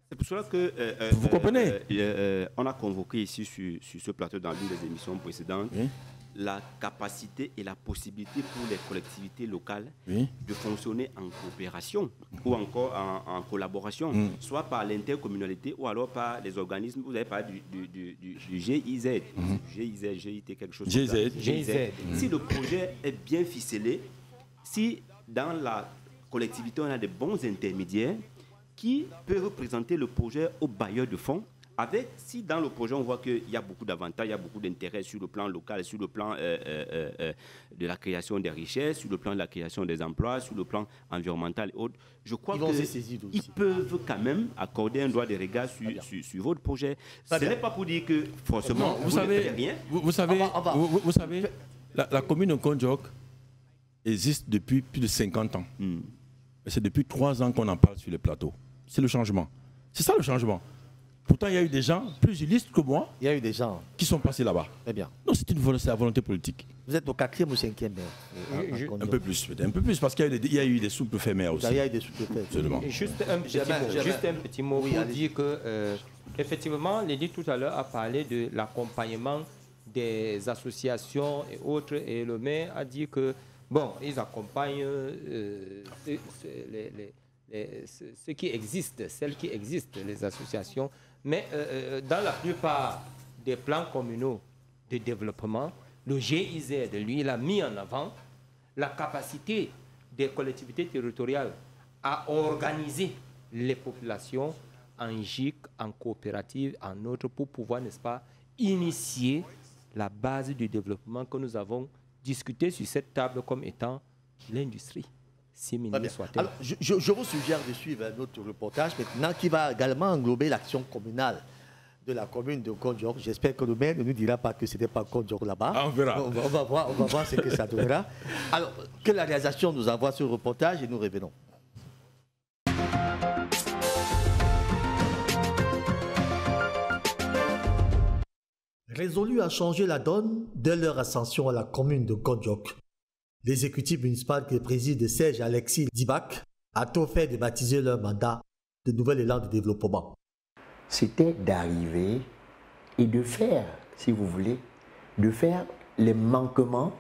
Speaker 2: C'est pour cela que
Speaker 4: vous comprenez
Speaker 2: on a convoqué ici sur ce plateau dans l'une des émissions précédentes la capacité et la possibilité pour les collectivités locales de fonctionner en coopération ou encore en collaboration, soit par l'intercommunalité ou alors par les organismes. Vous avez parlé du GIZ, GIZ, GIT, quelque chose comme ça. GIZ. Si le projet est bien ficelé, si dans la collectivité on a des bons intermédiaires qui peuvent présenter le projet aux bailleurs de fonds, si dans le projet on voit qu'il y a beaucoup d'avantages, il y a beaucoup d'intérêts sur le plan local, sur le plan de la création des richesses, sur le plan de la création des emplois, sur le plan environnemental et autres, je crois qu'ils peuvent quand même accorder un droit de regard sur votre projet. Ce n'est pas pour dire que forcément vous savez, ne faites rien.
Speaker 4: Vous savez, la commune de Kondiok existe depuis plus de 50 ans. C'est depuis 3 ans qu'on en parle sur les plateaux. C'est le changement. C'est ça le changement. Pourtant, il y a eu des gens plus illustres que moi.
Speaker 1: Il y a eu des gens
Speaker 4: qui sont passés là-bas.
Speaker 1: Très bien.
Speaker 4: Non, c'est la volonté politique.
Speaker 1: Vous êtes au 4e ou 5e maire?
Speaker 4: Un peu plus, peut-être. Un peu plus, parce qu'il y a eu des sous-préfets maires aussi.
Speaker 1: Il y a eu des sous-préfets.
Speaker 4: Absolument.
Speaker 3: Juste un petit mot pour dire que, effectivement, Lady tout à l'heure a parlé de l'accompagnement des associations et autres. Et le maire a dit que, bon, ils accompagnent ce qui existe, celles qui existent, les associations. Mais dans la plupart des plans communaux de développement, le GIZ, lui, il a mis en avant la capacité des collectivités territoriales à organiser les populations en GIC, en coopérative, en autres, pour pouvoir, n'est-ce pas, initier la base du développement que nous avons discuté sur cette table comme étant l'industrie.
Speaker 1: Alors, je vous suggère de suivre un autre reportage maintenant qui va également englober l'action communale de la commune de Kondiok. J'espère que le maire ne nous dira pas que ce n'était pas Kondiok là-bas.
Speaker 4: On verra.
Speaker 1: On va voir ce que ça donnera. Alors, que la réalisation nous envoie ce reportage et nous revenons. Résolus à changer la donne dès leur ascension à la commune de Kondiok, l'exécutif municipal que préside Serge Alexis Dibac a tout fait de baptiser leur mandat de nouvel élan de développement.
Speaker 6: C'était d'arriver et de faire, si vous voulez, de faire les manquements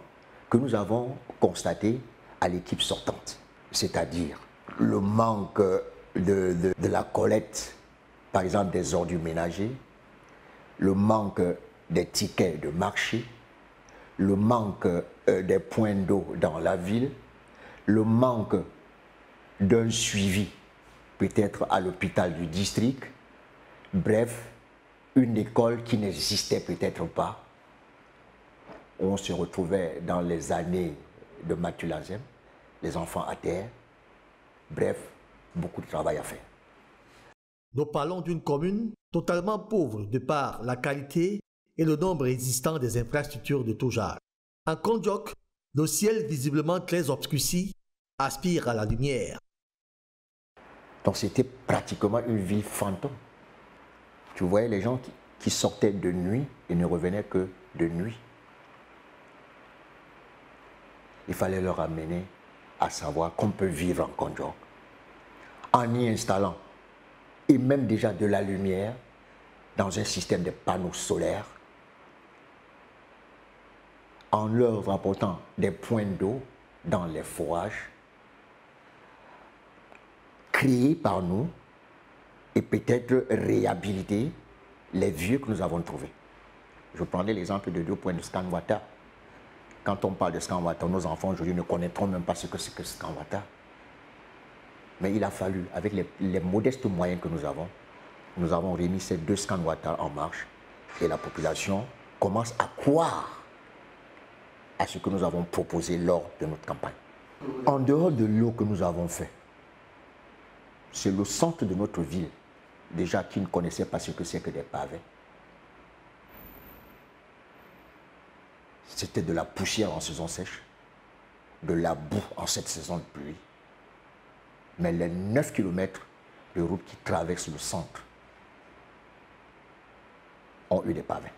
Speaker 6: que nous avons constatés à l'équipe sortante. C'est-à-dire le manque de la collecte, par exemple des ordures ménagers, le manque des tickets de marché, le manque des points d'eau dans la ville, le manque d'un suivi peut-être à l'hôpital du district, bref, une école qui n'existait peut-être pas. On se retrouvait dans les années de Mathusalem, les enfants à terre, bref, beaucoup de travail à faire.
Speaker 1: Nous parlons d'une commune totalement pauvre de par la qualité et le nombre existant des infrastructures de tout genre. En Kondiok, le ciel visiblement très obscurci aspire à la lumière.
Speaker 6: Donc c'était pratiquement une ville fantôme. Tu voyais les gens qui sortaient de nuit et ne revenaient que de nuit. Il fallait leur amener à savoir qu'on peut vivre en Kondiok en y installant et même déjà de la lumière dans un système de panneaux solaires, en leur apportant des points d'eau dans les forages créés par nous et peut-être réhabiliter les vieux que nous avons trouvés. Je prenais l'exemple de 2 points de Scanwata. Quand on parle de Scanwata, nos enfants aujourd'hui ne connaîtront même pas ce que c'est que Scanwata. Mais il a fallu, avec les modestes moyens que nous avons remis ces 2 Scanwata en marche et la population commence à croire à ce que nous avons proposé lors de notre campagne. En dehors de l'eau que nous avons fait, c'est le centre de notre ville, déjà qui ne connaissait pas ce que c'est que des pavés. C'était de la poussière en saison sèche, de la boue en cette saison de pluie. Mais les 9 km de route qui traversent le centre ont eu des pavés.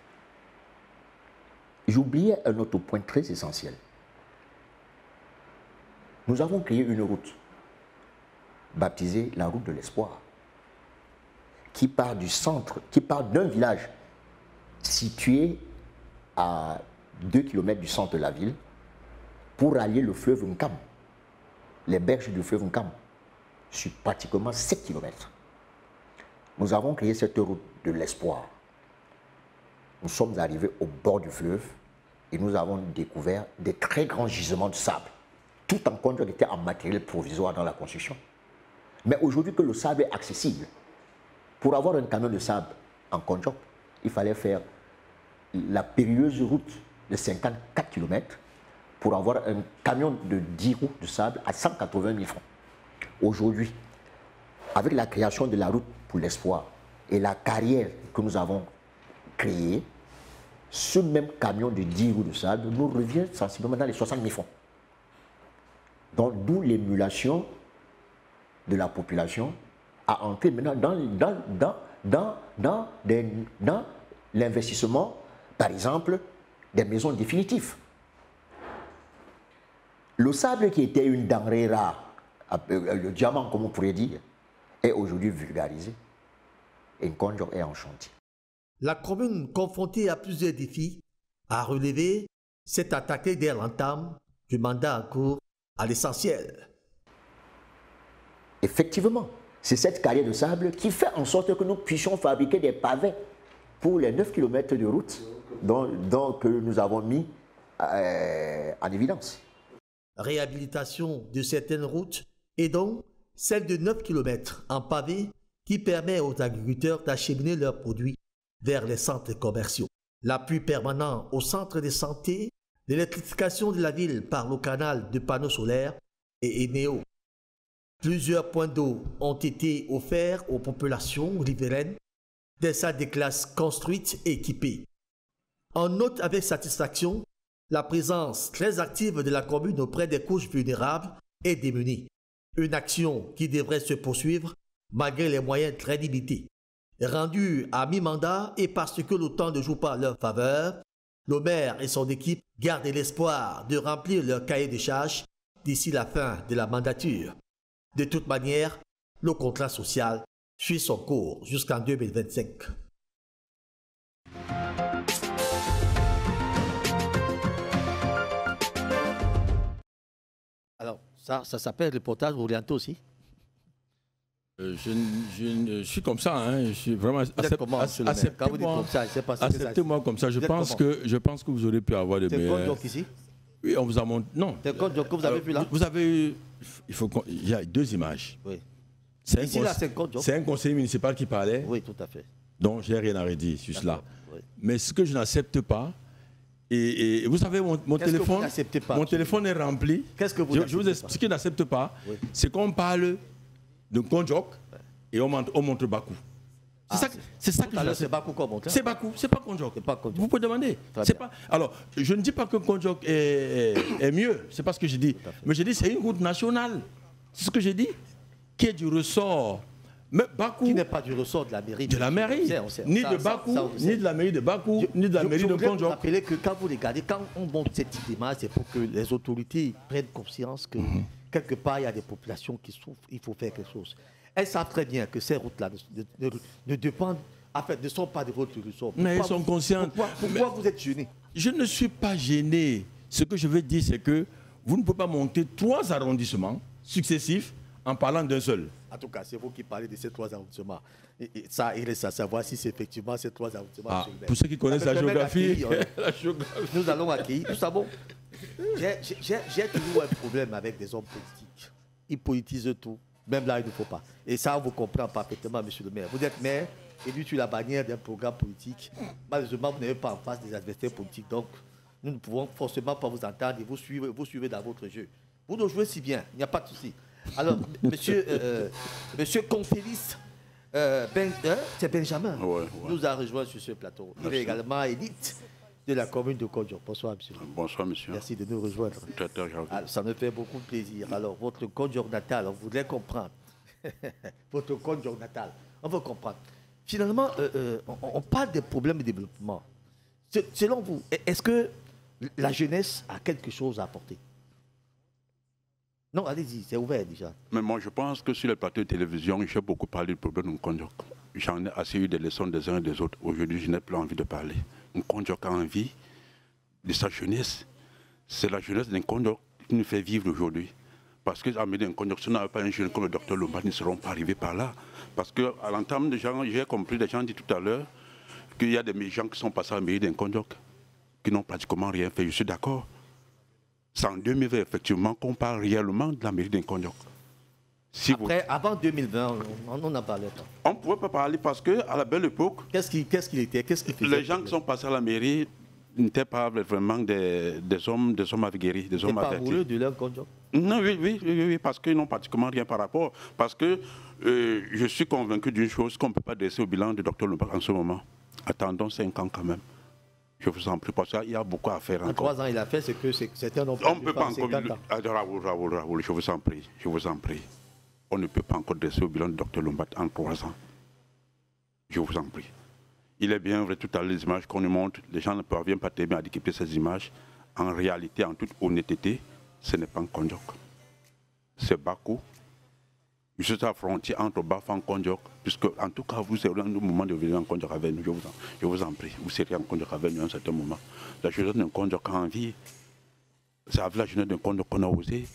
Speaker 6: J'oubliais un autre point très essentiel. Nous avons créé une route, baptisée la route de l'espoir, qui part du centre, qui part d'un village situé à 2 km du centre de la ville pour allier le fleuve Nkam, les berges du fleuve Nkam, sur pratiquement 7 km. Nous avons créé cette route de l'espoir. Nous sommes arrivés au bord du fleuve et nous avons découvert des très grands gisements de sable. Tout en compte était en matériel provisoire dans la construction. Mais aujourd'hui que le sable est accessible, pour avoir un camion de sable en Konjok, il fallait faire la périlleuse route de 54 km pour avoir un camion de 10 roues de sable à 180 000 francs. Aujourd'hui, avec la création de la route pour l'espoir et la carrière que nous avons créée, ce même camion de 10 roues de sable nous revient sensiblement dans les 60 000 francs. Donc, d'où l'émulation de la population à entrer maintenant dans l'investissement, par exemple, des maisons définitives. Le sable qui était une denrée rare, le diamant comme on pourrait dire, est aujourd'hui vulgarisé et Konjok est en chantier.
Speaker 1: La commune, confrontée à plusieurs défis à relever, s'est attaquée dès l'entame du mandat en cours à l'essentiel.
Speaker 6: Effectivement, c'est cette carrière de sable qui fait en sorte que nous puissions fabriquer des pavés pour les 9 km de route que nous avons mis en évidence.
Speaker 1: Réhabilitation de certaines routes et donc celle de 9 km en pavé qui permet aux agriculteurs d'acheminer leurs produits vers les centres commerciaux. L'appui permanent au centre de santé, l'électrification de la ville par le canal de panneaux solaires et Eneo. Plusieurs points d'eau ont été offerts aux populations riveraines, des salles de classe construites et équipées. On note avec satisfaction la présence très active de la commune auprès des couches vulnérables et démunies. Une action qui devrait se poursuivre malgré les moyens très limités. Rendu à mi-mandat et parce que le temps ne joue pas à leur faveur, le maire et son équipe gardent l'espoir de remplir leur cahier de charges d'ici la fin de la mandature. De toute manière, le contrat social suit son cours jusqu'en 2025. Alors, ça s'appelle reportage oriental aussi.
Speaker 4: Je suis comme ça, hein. Je suis vraiment acceptez-moi comme ça. Je pense que vous aurez pu avoir de meilleurs.
Speaker 1: C'est Konjok ici?
Speaker 4: Oui, on vous a montré. Non.
Speaker 1: C'est Konjok que vous avez vu là?
Speaker 4: Vous avez eu. Il y a 2 images.
Speaker 1: Oui.
Speaker 4: Ici, là, c'est un conseiller municipal qui parlait.
Speaker 1: Oui, tout à fait.
Speaker 4: Donc, je n'ai rien à redire sur cela.
Speaker 1: Oui.
Speaker 4: Mais ce que je n'accepte pas, et vous savez, mon téléphone, mon téléphone est rempli.
Speaker 1: Qu'est-ce que vous
Speaker 4: Ce que je n'accepte pas, c'est qu'on parle de Konjok et on montre Bakou. C'est ça que je
Speaker 1: c'est Bakou qu'on montre.
Speaker 4: C'est Bakou, c'est pas Konjok. Vous pouvez demander. Alors, je ne dis pas que Konjok est mieux, c'est pas ce que je dis. Mais je dis c'est une route nationale. C'est ce que j'ai dit. Qui est du ressort. Mais Bakou,
Speaker 1: qui n'est pas du ressort de la mairie.
Speaker 4: De la mairie. Ni de Bakou, ni de la mairie de Bakou, ni de la mairie de Konjok. Je voudrais vous
Speaker 1: rappeler que quand vous regardez, quand on monte cette image, c'est pour que les autorités prennent conscience que quelque part, il y a des populations qui souffrent, il faut faire quelque chose. Elles savent très bien que ces routes-là ne dépendent, en fait, ne sont pas des routes du ressort.
Speaker 4: Mais elles sont conscientes.
Speaker 1: Pourquoi vous êtes gêné?
Speaker 4: Je ne suis pas gêné. Ce que je veux dire, c'est que Vous ne pouvez pas monter 3 arrondissements successifs en parlant d'un seul.
Speaker 1: En tout cas, c'est vous qui parlez de ces 3 arrondissements. Et ça, il reste à savoir si c'est effectivement ces 3 arrondissements.
Speaker 4: Ah, pour ceux qui connaissent la géographie,
Speaker 1: nous allons accueillir. Nous savons, j'ai toujours un problème avec des hommes politiques. Ils politisent tout. Même là, il ne faut pas. Et ça, on vous comprend parfaitement, monsieur le maire. Vous êtes maire, élu sur la bannière d'un programme politique. Malheureusement, vous n'avez pas en face des adversaires politiques. Donc, nous ne pouvons forcément pas vous entendre et vous suivez dans votre jeu. Vous nous jouez si bien, il n'y a pas de souci. Alors, monsieur Confélis, c'est Benjamin, nous a rejoint sur ce plateau. Il est également élite de la commune de Kondiok. Bonsoir, monsieur.
Speaker 5: Bonsoir, monsieur.
Speaker 1: Merci de nous rejoindre. Alors, ça me fait beaucoup plaisir. Alors, votre Kondiok natal, on voudrait comprendre. Votre Kondiok natal, on veut comprendre. Finalement, on parle des problèmes de développement. Selon vous, est-ce que la jeunesse a quelque chose à apporter? Non, allez-y, c'est ouvert déjà.
Speaker 5: Mais moi, je pense que sur les plateaux de télévision, j'ai beaucoup parlé du problème de Kondiok. J'en ai assez eu des leçons des uns et des autres. Aujourd'hui, je n'ai plus envie de parler. Un Kondiok a envie de sa jeunesse. C'est la jeunesse d'un Kondiok qui nous fait vivre aujourd'hui. Parce qu'à Médine Kondiok, si on n'avait pas un jeune comme le docteur Lomba, ils ne seront pas arrivés par là. Parce qu'à l'entame des gens, j'ai compris, des gens dit tout à l'heure, qu'il y a des gens qui sont passés à Médine Kondiok, qui n'ont pratiquement rien fait. Je suis d'accord. C'est en 2020, effectivement, qu'on parle réellement de la mairie d'un Kondiok.
Speaker 1: Avant 2020, on en parlait pas.
Speaker 5: On ne pouvait pas parler parce qu'à la belle époque...
Speaker 1: Qu'est-ce qu'il était? Qu'est-ce qu'il faisait?
Speaker 5: Les gens qui sont passés à la mairie n'étaient pas vraiment des hommes aguerris, des hommes avertis. Pas amoureux
Speaker 1: de leur Kondiok?
Speaker 5: Non, oui, parce qu'ils n'ont pratiquement rien par rapport. Parce que je suis convaincu d'une chose qu'on ne peut pas dresser au bilan du docteur Lomba en ce moment. Attendons 5 ans quand même. Je vous en prie, parce qu'il y a beaucoup à faire encore.
Speaker 1: En 3 ans, il a fait ce que c'est un homme.
Speaker 5: On ne peut pas encore... Raoul, je vous en prie. On ne peut pas encore dresser au bilan du docteur Lomba en 3 ans. Je vous en prie. Il est bien vrai, tout à l'heure, les images qu'on nous montre, les gens ne parviennent pas très bien à décrypter ces images. En réalité, en toute honnêteté, ce n'est pas un Kondiok. C'est Bakou. Je suis à la frontière entre Bafang et Kondiok, puisque en tout cas, vous serez au moment de venir en Kondiok avec nous, je vous en prie. Vous serez en Kondiok avec nous à un certain moment. La jeunesse d'un Kondiok a envie. C'est avec la jeunesse d'un Kondiok qu'on a osé.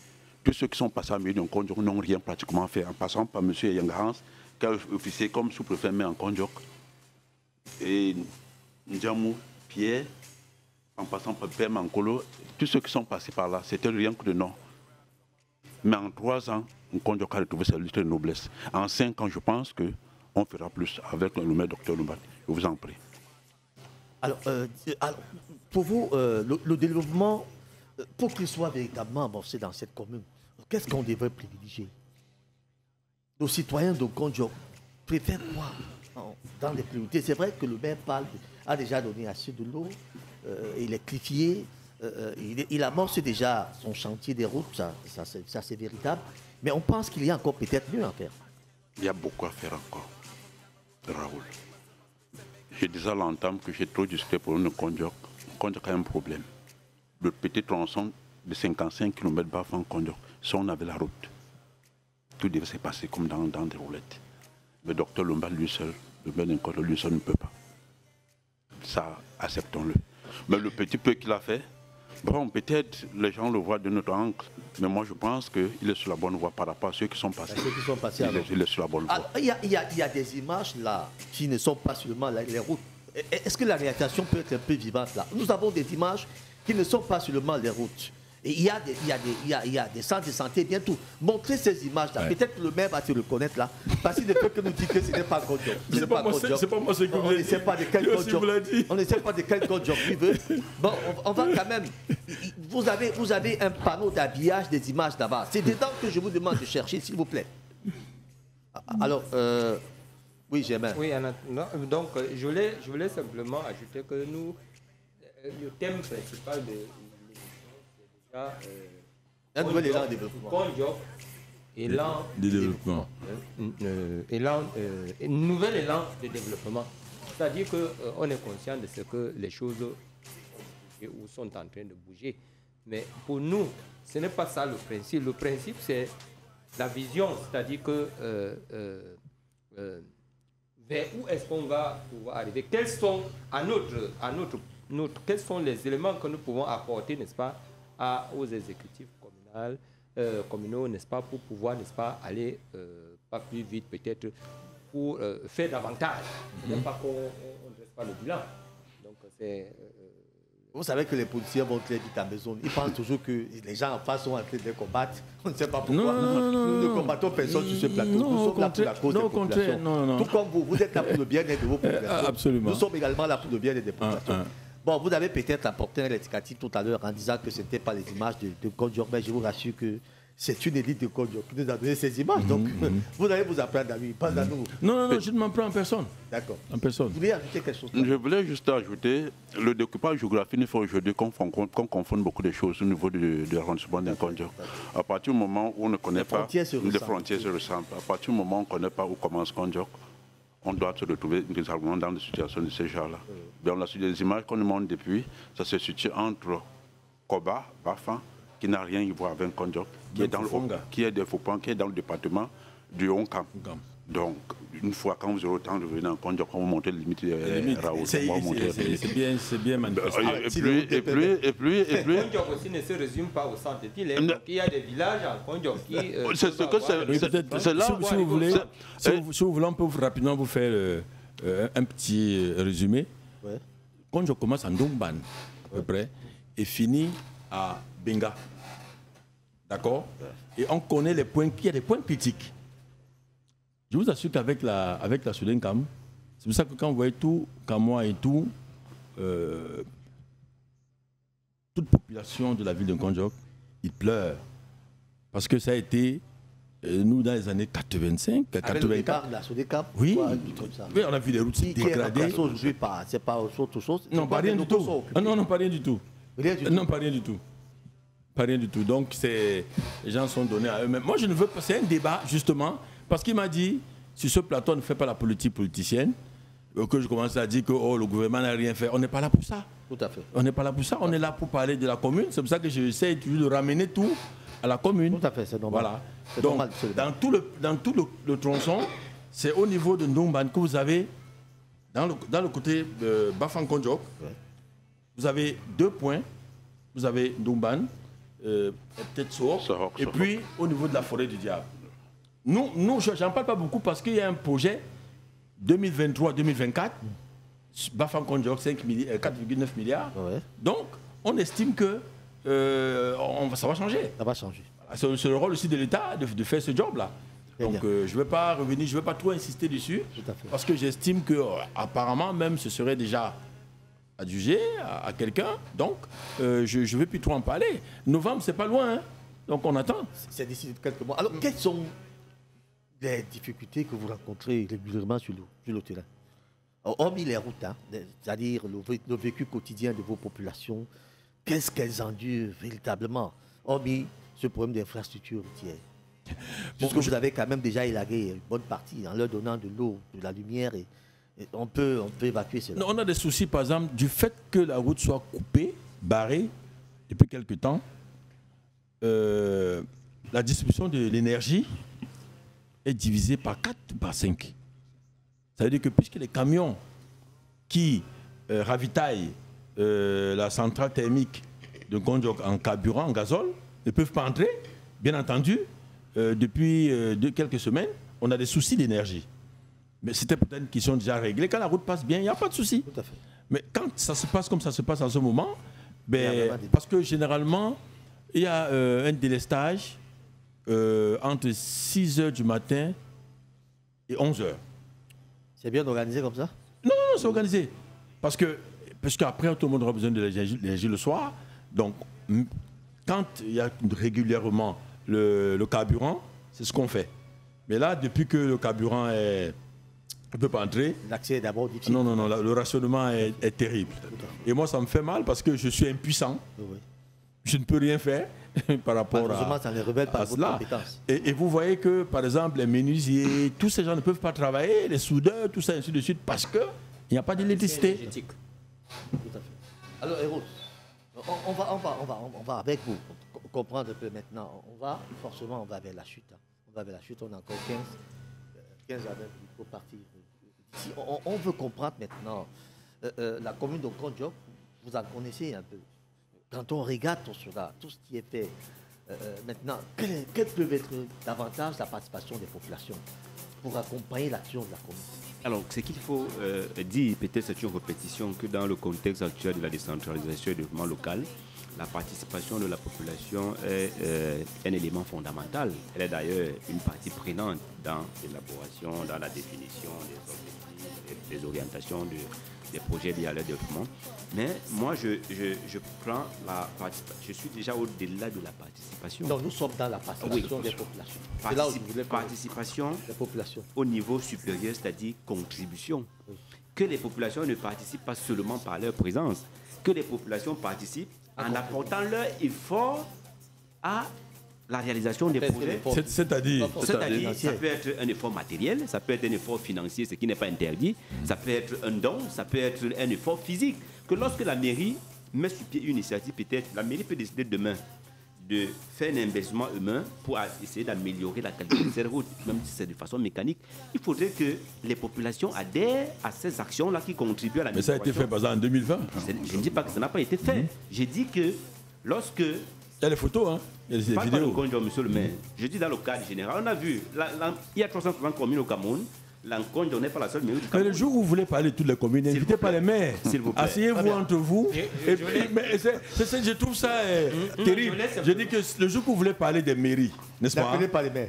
Speaker 5: Tous ceux qui sont passés à milieu d'un Kondiok n'ont rien pratiquement fait. En passant par M. Yangahans, qui a officié comme sous-préfet mais en Kondiok, et Ndjamou, Pierre, en passant par Père Mankolo, tous ceux qui sont passés par là, c'était rien que de nom. Mais en 3 ans, un Kondiok a retrouvé sa lutte de noblesse. En 5 ans, je pense qu'on fera plus avec le maire docteur Lomba. Je vous en prie.
Speaker 1: Alors pour vous, le développement, pour qu'il soit véritablement avancé dans cette commune, qu'est-ce qu'on devrait privilégier? Nos citoyens de Kondiok préfèrent quoi dans les priorités? C'est vrai que le maire a déjà donné assez de l'eau, il est clifié. Il amorce déjà son chantier des routes, ça c'est véritable. Mais on pense qu'il y a encore peut-être mieux à faire.
Speaker 5: Il y a beaucoup à faire encore, Raoul. J'ai déjà l'entame que j'ai trop discuté pour une Kondiok. Kondiok a un problème. Le petit tronçon de 55 km Bafang Kondiok, si on avait la route, tout devait se passer comme dans des roulettes. Le docteur Lomba lui seul, le maire d'un Kondiok lui seul ne peut pas. Ça, acceptons-le. Mais le petit peu qu'il a fait, bon, peut-être les gens le voient de notre angle, mais moi je pense qu'il est sur la bonne voie par rapport à ceux qui sont passés. Il est sur la bonne voie.
Speaker 1: Il y a des images là qui ne sont pas seulement les routes. Est-ce que la réalisation peut être un peu vivante là? Nous avons des images qui ne sont pas seulement les routes. Et il y a des centres de santé bientôt. Montrez ces images-là. Ouais. Peut-être que le maire va se reconnaître là. Parce qu'il ne peut que nous dire que ce n'est pas Kondiok.
Speaker 4: C'est pas moi ce que vous
Speaker 1: On ne sait pas de quel Kondiok. On ne sait pas de quel Kondiok il veut. Bon, on va quand même. Vous avez un panneau d'habillage des images là-bas. C'est dedans que je vous demande de chercher, s'il vous plaît. Alors, oui, Germain.
Speaker 3: Oui, non, donc je voulais simplement ajouter que nous, le thème principal de
Speaker 1: un nouvel élan de développement.
Speaker 3: Kondiok, élan de développement. Nouvel élan de développement. C'est-à-dire qu'on est conscient de ce que les choses sont en train de bouger. Mais pour nous, ce n'est pas ça le principe. Le principe, c'est la vision. C'est-à-dire que vers où est-ce qu'on va pouvoir arriver? Quels sont, quels sont les éléments que nous pouvons apporter, n'est-ce pas, aux exécutifs communaux communaux, n'est-ce pas, pour pouvoir, n'est-ce pas, aller pas plus vite peut-être pour faire davantage. Non pas qu'on ne reste pas le bilan. Donc c'est...
Speaker 1: Vous savez que les policiers vont très vite à maison. Ils pensent toujours que les gens en face sont en train de les combattre. On ne sait pas pourquoi. Nous ne combattons personne sur ce plateau. Nous sommes là pour la cause des populations. Tout comme vous, vous êtes là pour le bien-être de vos populations.
Speaker 4: Absolument.
Speaker 1: Nous sommes également là pour le bien-être des populations. Bon, vous avez peut-être apporté un rectificatif tout à l'heure en disant que ce n'était pas les images de Kondjok, mais je vous rassure que c'est une élite de Kondjok qui nous a donné ces images. Donc, vous allez vous apprendre à lui, pas à nous.
Speaker 4: Non, je ne m'en prends en personne.
Speaker 1: D'accord.
Speaker 4: En personne.
Speaker 1: Vous voulez ajouter quelque chose?
Speaker 9: Je voulais juste ajouter, le découpage géographique, il faut aujourd'hui qu'on confonde beaucoup de choses au niveau de l'arrondissement d'un Kondjok. À partir du moment où on ne connaît pas, les frontières se ressemblent. À partir du moment où on ne connaît pas où commence Kondjok, on doit se retrouver nécessairement dans des situations de ce genre-là. Donc, les images qu'on nous montre depuis, ça se situe entre Koba, Bafan, qui n'a rien à voir avec Kondjok, qui est dans le département du Honkam. Donc, une fois, quand vous aurez le temps de venir en Kondjok, on va monter les limites de Raoult.
Speaker 4: C'est bien manifesté.
Speaker 9: Et puis...
Speaker 3: Kondjok aussi ne se résume pas au centre-ville. Donc, il y a des villages en Kondjok qui...
Speaker 4: C'est là, si vous voulez, on peut rapidement vous faire un petit résumé. Kondjok commence en Ndongban, à peu près, et finit à Benga. D'accord? Et on connaît les points, il y a des points critiques. Je vous assure qu'avec la Soudenkam, c'est pour ça que quand vous voyez tout, Kamoa et tout, toute population de la ville de Kondjok, ils pleurent. Parce que ça a été, nous, dans les années 85, 84.
Speaker 1: La Soudenkam,
Speaker 4: oui,
Speaker 1: ça.
Speaker 4: Oui, on a vu les routes dégradées.
Speaker 1: C'est pas autre chose.
Speaker 4: Non, pas rien du tout. Non, pas rien du tout. Non, pas rien du tout. Pas rien du tout. Donc, les gens sont donnés à eux-mêmes. Moi, je ne veux pas. C'est un débat, justement, parce qu'il m'a dit, sur ce plateau, on ne fait pas la politique politicienne, que je commence à dire que le gouvernement n'a rien fait. On n'est pas là pour ça.
Speaker 1: Tout à fait.
Speaker 4: On n'est pas là pour ça. On est là pour parler de la commune. C'est pour ça que j'essaie toujours de ramener tout à la commune.
Speaker 1: Tout à fait, c'est normal.
Speaker 4: Voilà. Donc,
Speaker 1: normal,
Speaker 4: dans tout le tronçon, c'est au niveau de Ndongban que vous avez, dans le côté de Bafan Kondjok, vous avez 2 points. Vous avez Ndongban, peut-être Sohok, et puis au niveau de la forêt du diable. Nous j'en parle pas beaucoup parce qu'il y a un projet 2023-2024, Bafan Kondjok, 4,9 milliards. Ouais. Donc, on estime que ça va changer.
Speaker 1: Ça va changer.
Speaker 4: C'est le rôle aussi de l'État de faire ce job-là. Donc, je ne vais pas revenir, je ne vais pas trop insister dessus, parce que j'estime que apparemment même ce serait déjà adjugé à quelqu'un. Donc, je ne vais plus trop en parler. Novembre, c'est pas loin, hein. Donc on attend.
Speaker 1: C'est d'ici quelques mois. Alors, quelles sont les difficultés que vous rencontrez régulièrement sur le terrain? Hormis les routes, hein, c'est-à-dire le vécu quotidien de vos populations, qu'est-ce qu'elles endurent véritablement, hormis ce problème d'infrastructure routière? Puisque vous avez quand même déjà élagué une bonne partie en leur donnant de l'eau, de la lumière, et on peut évacuer cela.
Speaker 4: Non, on a des soucis, par exemple, du fait que la route soit coupée, barrée, depuis quelque temps. La distribution de l'énergie est divisée par 4 ou par 5. Ça veut dire que puisque les camions qui ravitaillent la centrale thermique de Kondjok en carburant, en gazole, ne peuvent pas entrer, bien entendu, depuis quelques semaines, on a des soucis d'énergie. Mais c'était peut-être qui sont déjà réglés. Quand la route passe bien, il n'y a pas de souci.
Speaker 1: Tout à fait.
Speaker 4: Mais quand ça se passe comme ça se passe en ce moment, parce que généralement, il y a un délestage entre 6 h du matin et 11 h.
Speaker 1: C'est bien organisé comme ça?
Speaker 4: Non, c'est organisé. Parce qu'après, tout le monde aura besoin de l'énergie le soir. Donc, quand il y a régulièrement le carburant, c'est ce qu'on fait. Mais là, depuis que le carburant ne peut pas entrer...
Speaker 1: L'accès est d'abord difficile.
Speaker 4: Non, le rationnement est terrible. Et moi, ça me fait mal parce que je suis impuissant. Oui. Je ne peux rien faire par rapport à cela. Et vous voyez que, par exemple, les menuisiers, tous ces gens ne peuvent pas travailler, les soudeurs, tout ça, ainsi de suite, parce qu'il n'y a pas d'électricité.
Speaker 1: Tout à fait. Alors, Héros, on va avec vous comprendre un peu maintenant. On va vers la chute. On va vers la chute, on a encore 15 années pour partir d'ici. On veut comprendre maintenant la commune de Kondjok, vous en connaissez un peu. Quand on regarde tout cela, tout ce qui est fait, maintenant, quelle peut être davantage la participation des populations pour accompagner l'action de la commune?
Speaker 2: Alors, ce qu'il faut dire, peut-être c'est une répétition, que dans le contexte actuel de la décentralisation et du développement local, la participation de la population est un élément fondamental. Elle est d'ailleurs une partie prenante dans l'élaboration, dans la définition des objectifs, des orientations des projets liés à leur développement. Mais moi, je prends la participation. Je suis déjà au-delà de la participation.
Speaker 1: Non, nous sommes dans la participation des populations. C'est là où je voulais
Speaker 2: participation
Speaker 1: des populations.
Speaker 2: Au niveau supérieur, c'est-à-dire contribution. Oui. Que les populations ne participent pas seulement par leur présence, que les populations participent en apportant leur effort à la réalisation des projets.
Speaker 5: C'est-à-dire,
Speaker 2: ça peut être un effort matériel, ça peut être un effort financier, ce qui n'est pas interdit, ça peut être un don, ça peut être un effort physique. Que lorsque la mairie met sur pied une initiative, peut-être, la mairie peut décider demain de faire un investissement humain pour essayer d'améliorer la qualité de ces routes, même si c'est de façon mécanique. Il faudrait que les populations adhèrent à ces actions-là qui contribuent à la.
Speaker 5: Mais ça a été fait par exemple en 2020.
Speaker 2: Je ne dis pas que ça n'a pas été fait. J'ai dit que lorsque...
Speaker 5: Il y a les photos, hein. Il y a les vidéos.
Speaker 2: Pas monsieur le maire. Je dis dans le cadre général. On a vu, il y a 360 communes au Cameroun. L'Anconjo n'est pas la seule mairie du Cameroun.
Speaker 5: Mais le jour où vous voulez parler de toutes les communes, n'invitez pas les maires. Asseyez-vous entre vous. Je trouve ça terrible. Je dis que le jour où vous voulez parler des mairies, n'est-ce pas?
Speaker 1: N'appelez pas les maires.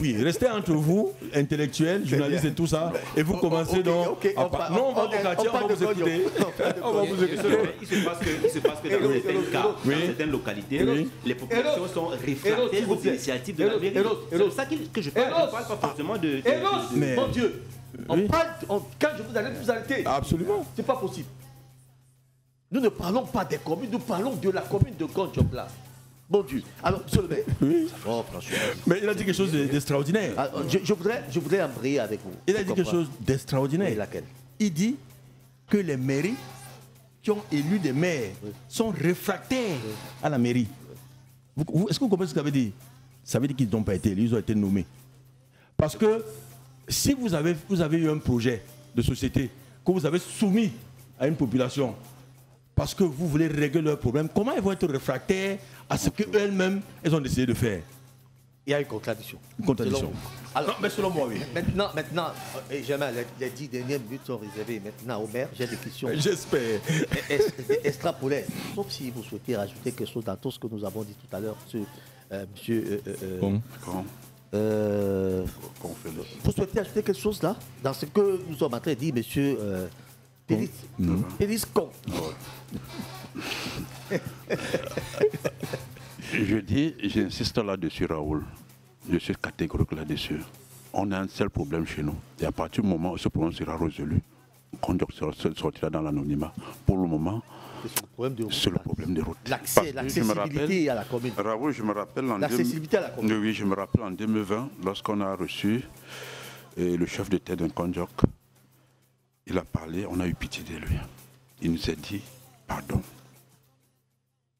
Speaker 5: Oui, restez entre vous, intellectuels, journalistes et tout ça, et vous commencez donc. Non, on va au quartier, on va vous écouter. On va vous écouter.
Speaker 2: Il se passe que dans certains cas, dans certaines localités, les populations sont réfractaires aux initiatives de la mairie. C'est de ça que je parle. Je ne parle pas forcément de...
Speaker 1: Mon Dieu, quand je vous allez vous arrêter.
Speaker 5: Absolument.
Speaker 1: C'est pas possible. Nous ne parlons pas des communes, nous parlons de la commune de Gondjokla. Bon Dieu. Alors, monsieur le maire.
Speaker 5: Oui.
Speaker 1: Oh, franchement.
Speaker 5: Mais il a dit quelque chose d'extraordinaire.
Speaker 1: Je voudrais embrayer avec vous.
Speaker 5: Il a dit quelque chose d'extraordinaire.
Speaker 1: Laquelle?
Speaker 5: Il dit que les mairies qui ont élu des maires sont réfractaires à la mairie. Est-ce que vous comprenez ce que ça veut dire? Ça veut dire qu'ils n'ont pas été élus, ils ont été nommés. Parce que si vous avez eu un projet de société que vous avez soumis à une population parce que vous voulez régler leurs problèmes, comment ils vont être réfractaires à ce qu'elles-mêmes ont décidé de faire?
Speaker 1: Il y a une contradiction.
Speaker 5: Une contradiction.
Speaker 1: Alors,
Speaker 5: non, mais selon moi, oui.
Speaker 1: Maintenant, les 10 dernières minutes sont réservées. Maintenant, au maire, j'ai des questions.
Speaker 5: J'espère.
Speaker 1: Extrapoler. Sauf si vous souhaitez rajouter quelque chose dans tout ce que nous avons dit tout à l'heure, monsieur. Vous souhaitez ajouter quelque chose là, dans ce que nous sommes en train de dire, monsieur Péris Con.
Speaker 9: J'insiste là-dessus, Raoul. Je suis catégorique là-dessus. On a un seul problème chez nous. Et à partir du moment où ce problème sera résolu, Gondjok sortira dans l'anonymat. Pour le moment, c'est le problème des routes.
Speaker 1: L'accessibilité à la commune.
Speaker 9: Raoul, je me rappelle
Speaker 1: l'accessibilité à la commune.
Speaker 9: Oui, je me rappelle en 2020, lorsqu'on a reçu le chef de tête d'un Gondjok, il a parlé, on a eu pitié de lui. Il nous a dit pardon.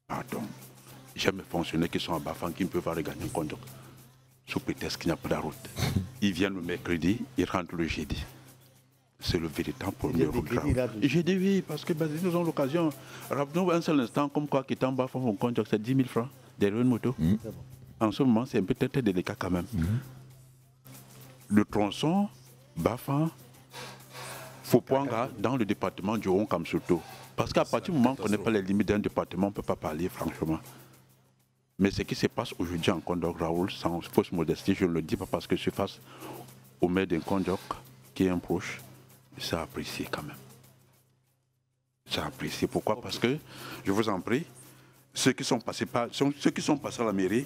Speaker 9: Pardon. J'ai mes fonctionnaires qui sont à Bafang qui ne peuvent pas regagner un Gondjok sous prétexte qu'il n'y a pas de route. Ils viennent le mercredi, ils rentrent le jeudi. C'est le véritable problème. J'ai dit oui, parce que nous avons l'occasion. Rappelons un seul instant, comme quoi qui est en bas, un Gondjok, c'est 10 000 francs derrière une moto. En ce moment, c'est peut-être délicat quand même. Le tronçon, Bafang, Fopouanga, dans le département du Haut-Kamsoto. Parce qu'à partir du moment où on ne connaît pas les limites d'un département, on ne peut pas parler franchement. Mais ce qui se passe aujourd'hui en Gondjok, Raoul, sans fausse modestie, je ne le dis pas parce que je suis face au maire d'un Gondjok qui est un proche, c'est apprécié quand même. C'est apprécié. Pourquoi? Parce que, je vous en prie, ceux qui sont passés à la mairie,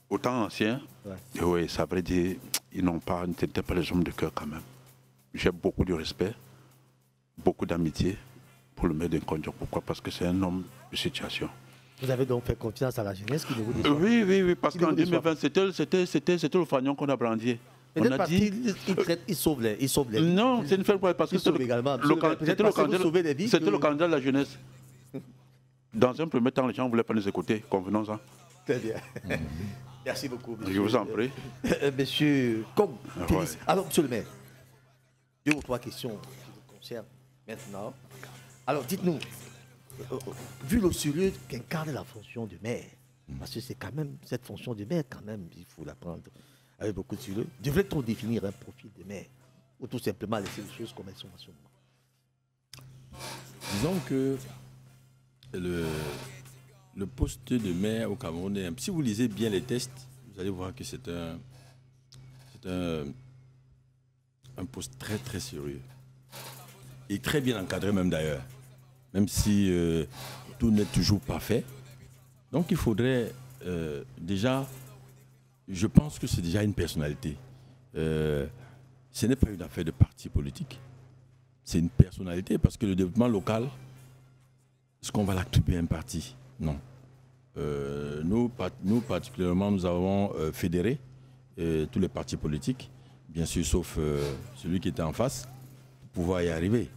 Speaker 9: au temps ancien, oui, ça veut dire ils n'étaient pas les hommes de cœur quand même. J'ai beaucoup de respect, beaucoup d'amitié pour le maire de Gondjok. Pourquoi? Parce que c'est un homme de situation.
Speaker 1: Vous avez donc fait confiance à la jeunesse qui vous dit
Speaker 9: Oui, parce qu'en 2020, c'était le fanion qu'on a brandié.
Speaker 1: On a dit il sauve les.
Speaker 9: Non, c'est une faible parce que c'était le candidat de la jeunesse. Dans un premier temps, les gens ne voulaient pas nous écouter, convenons-en.
Speaker 1: Très bien. Merci beaucoup. Monsieur.
Speaker 9: Je vous en prie.
Speaker 1: Monsieur Kong. Alors, monsieur le maire, 2 ou 3 questions qui vous concernent maintenant. Alors, dites-nous, vu le sérieux qu'incarne la fonction de maire, Parce que c'est quand même cette fonction de maire, quand même, il faut la prendre avec beaucoup de sérieux. Devrait-on définir un profil de maire ou tout simplement laisser les choses comme elles sont en ce moment?
Speaker 4: Disons que le poste de maire au Cameroun, si vous lisez bien les tests, vous allez voir que c'est un poste très très sérieux. Et très bien encadré même d'ailleurs. Même si tout n'est toujours pas fait. Donc il faudrait déjà, je pense que c'est déjà une personnalité. Ce n'est pas une affaire de parti politique. C'est une personnalité parce que le développement local, est-ce qu'on va l'attribuer à un parti? Non. Nous, particulièrement, nous avons fédéré tous les partis politiques, bien sûr, sauf celui qui était en face, pour pouvoir y arriver.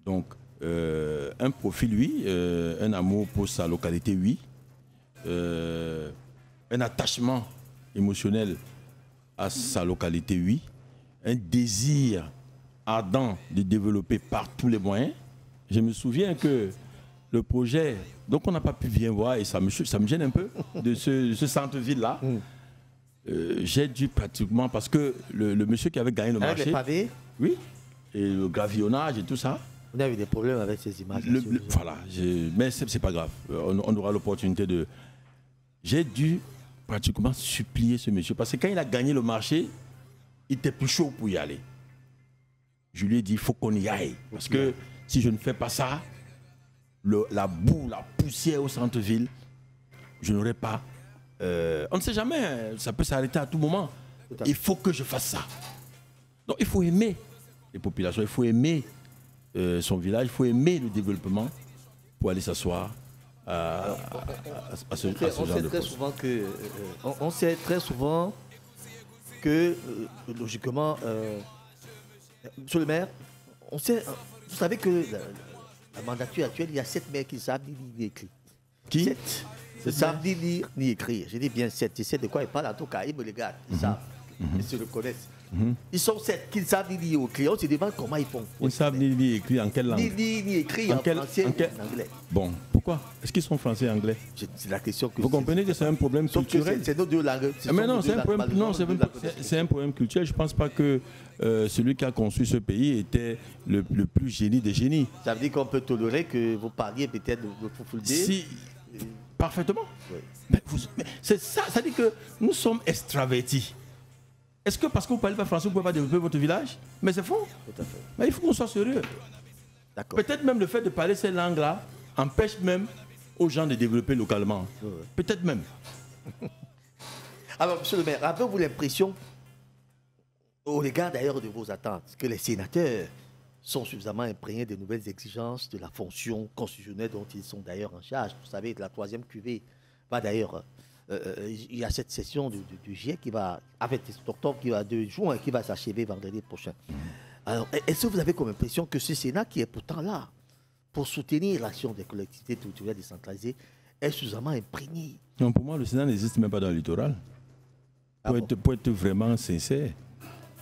Speaker 4: Donc, un profil, oui, un amour pour sa localité, oui, un attachement émotionnel à sa localité, oui, un désir ardent de développer par tous les moyens. Je me souviens que le projet, donc on n'a pas pu bien voir, et ça me gêne un peu, de ce centre-ville-là. J'ai dû pratiquement, parce que le monsieur qui avait gagné le marché...
Speaker 1: les pavés?
Speaker 4: Oui, et le gravillonnage et tout ça.
Speaker 1: On a eu des problèmes avec ces images.
Speaker 4: Voilà, mais c'est pas grave. On aura l'opportunité de... J'ai dû pratiquement supplier ce monsieur, parce que quand il a gagné le marché, il était plus chaud pour y aller. Je lui ai dit, il faut qu'on y aille. Parce que si je ne fais pas ça, la boue, la poussière au centre-ville, je n'aurai pas... on ne sait jamais, ça peut s'arrêter à tout moment. Il faut que je fasse ça. Donc il faut aimer les populations, il faut aimer son village, il faut aimer le développement pour aller s'asseoir à ce genre de poste.
Speaker 1: On sait très souvent que, logiquement, monsieur le maire, vous savez que la mandature actuelle, il y a 7 maires qui savent lire ni écrire.
Speaker 4: Qui
Speaker 1: 7 ne savent ni lire ni écrire. Je dis bien 7. Je sais de quoi ils parlent, en tout cas, ils me regardent, ils savent, ils se reconnaissent. Ils sont 7 qui savent ni lire ou écrire. On se demande comment ils font.
Speaker 4: Ils savent ni lire et écrire en quelle langue?
Speaker 1: Ni lire ni écrire en français ou en anglais.
Speaker 4: Bon, pourquoi? Est-ce qu'ils sont français et anglais?
Speaker 1: C'est la question que...
Speaker 4: Vous comprenez que c'est un problème culturel?
Speaker 1: C'est nos deux langues.
Speaker 4: Mais non, c'est un problème culturel. Je ne pense pas que celui qui a construit ce pays était le plus génie des génies.
Speaker 1: Ça veut dire qu'on peut tolérer que vous parliez peut-être de Foufoulde?
Speaker 4: Si, parfaitement.
Speaker 1: Oui.
Speaker 4: Mais c'est ça, ça dit que nous sommes extravertis. Est-ce que parce que vous ne parlez pas français, vous ne pouvez pas développer votre village? Mais c'est faux.
Speaker 1: Tout à fait.
Speaker 4: Mais il faut qu'on soit sérieux. Peut-être même le fait de parler ces langues-là empêche même aux gens de développer localement.
Speaker 1: Oui.
Speaker 4: Peut-être même.
Speaker 1: Alors, monsieur le maire, avez-vous l'impression, au regard d'ailleurs de vos attentes, que les sénateurs sont suffisamment imprégnés des nouvelles exigences de la fonction constitutionnelle dont ils sont d'ailleurs en charge? Vous savez, de la 3e cuvée va d'ailleurs... il y a cette session du GIEC qui va, avec octobre, qui va de juin, qui va s'achever vendredi prochain. Alors, est-ce que vous avez comme impression que ce Sénat, qui est pourtant là pour soutenir l'action des collectivités territoriales décentralisées, est suffisamment imprégné?
Speaker 4: Non, pour moi, le Sénat n'existe même pas dans le littoral. Pour être vraiment sincère.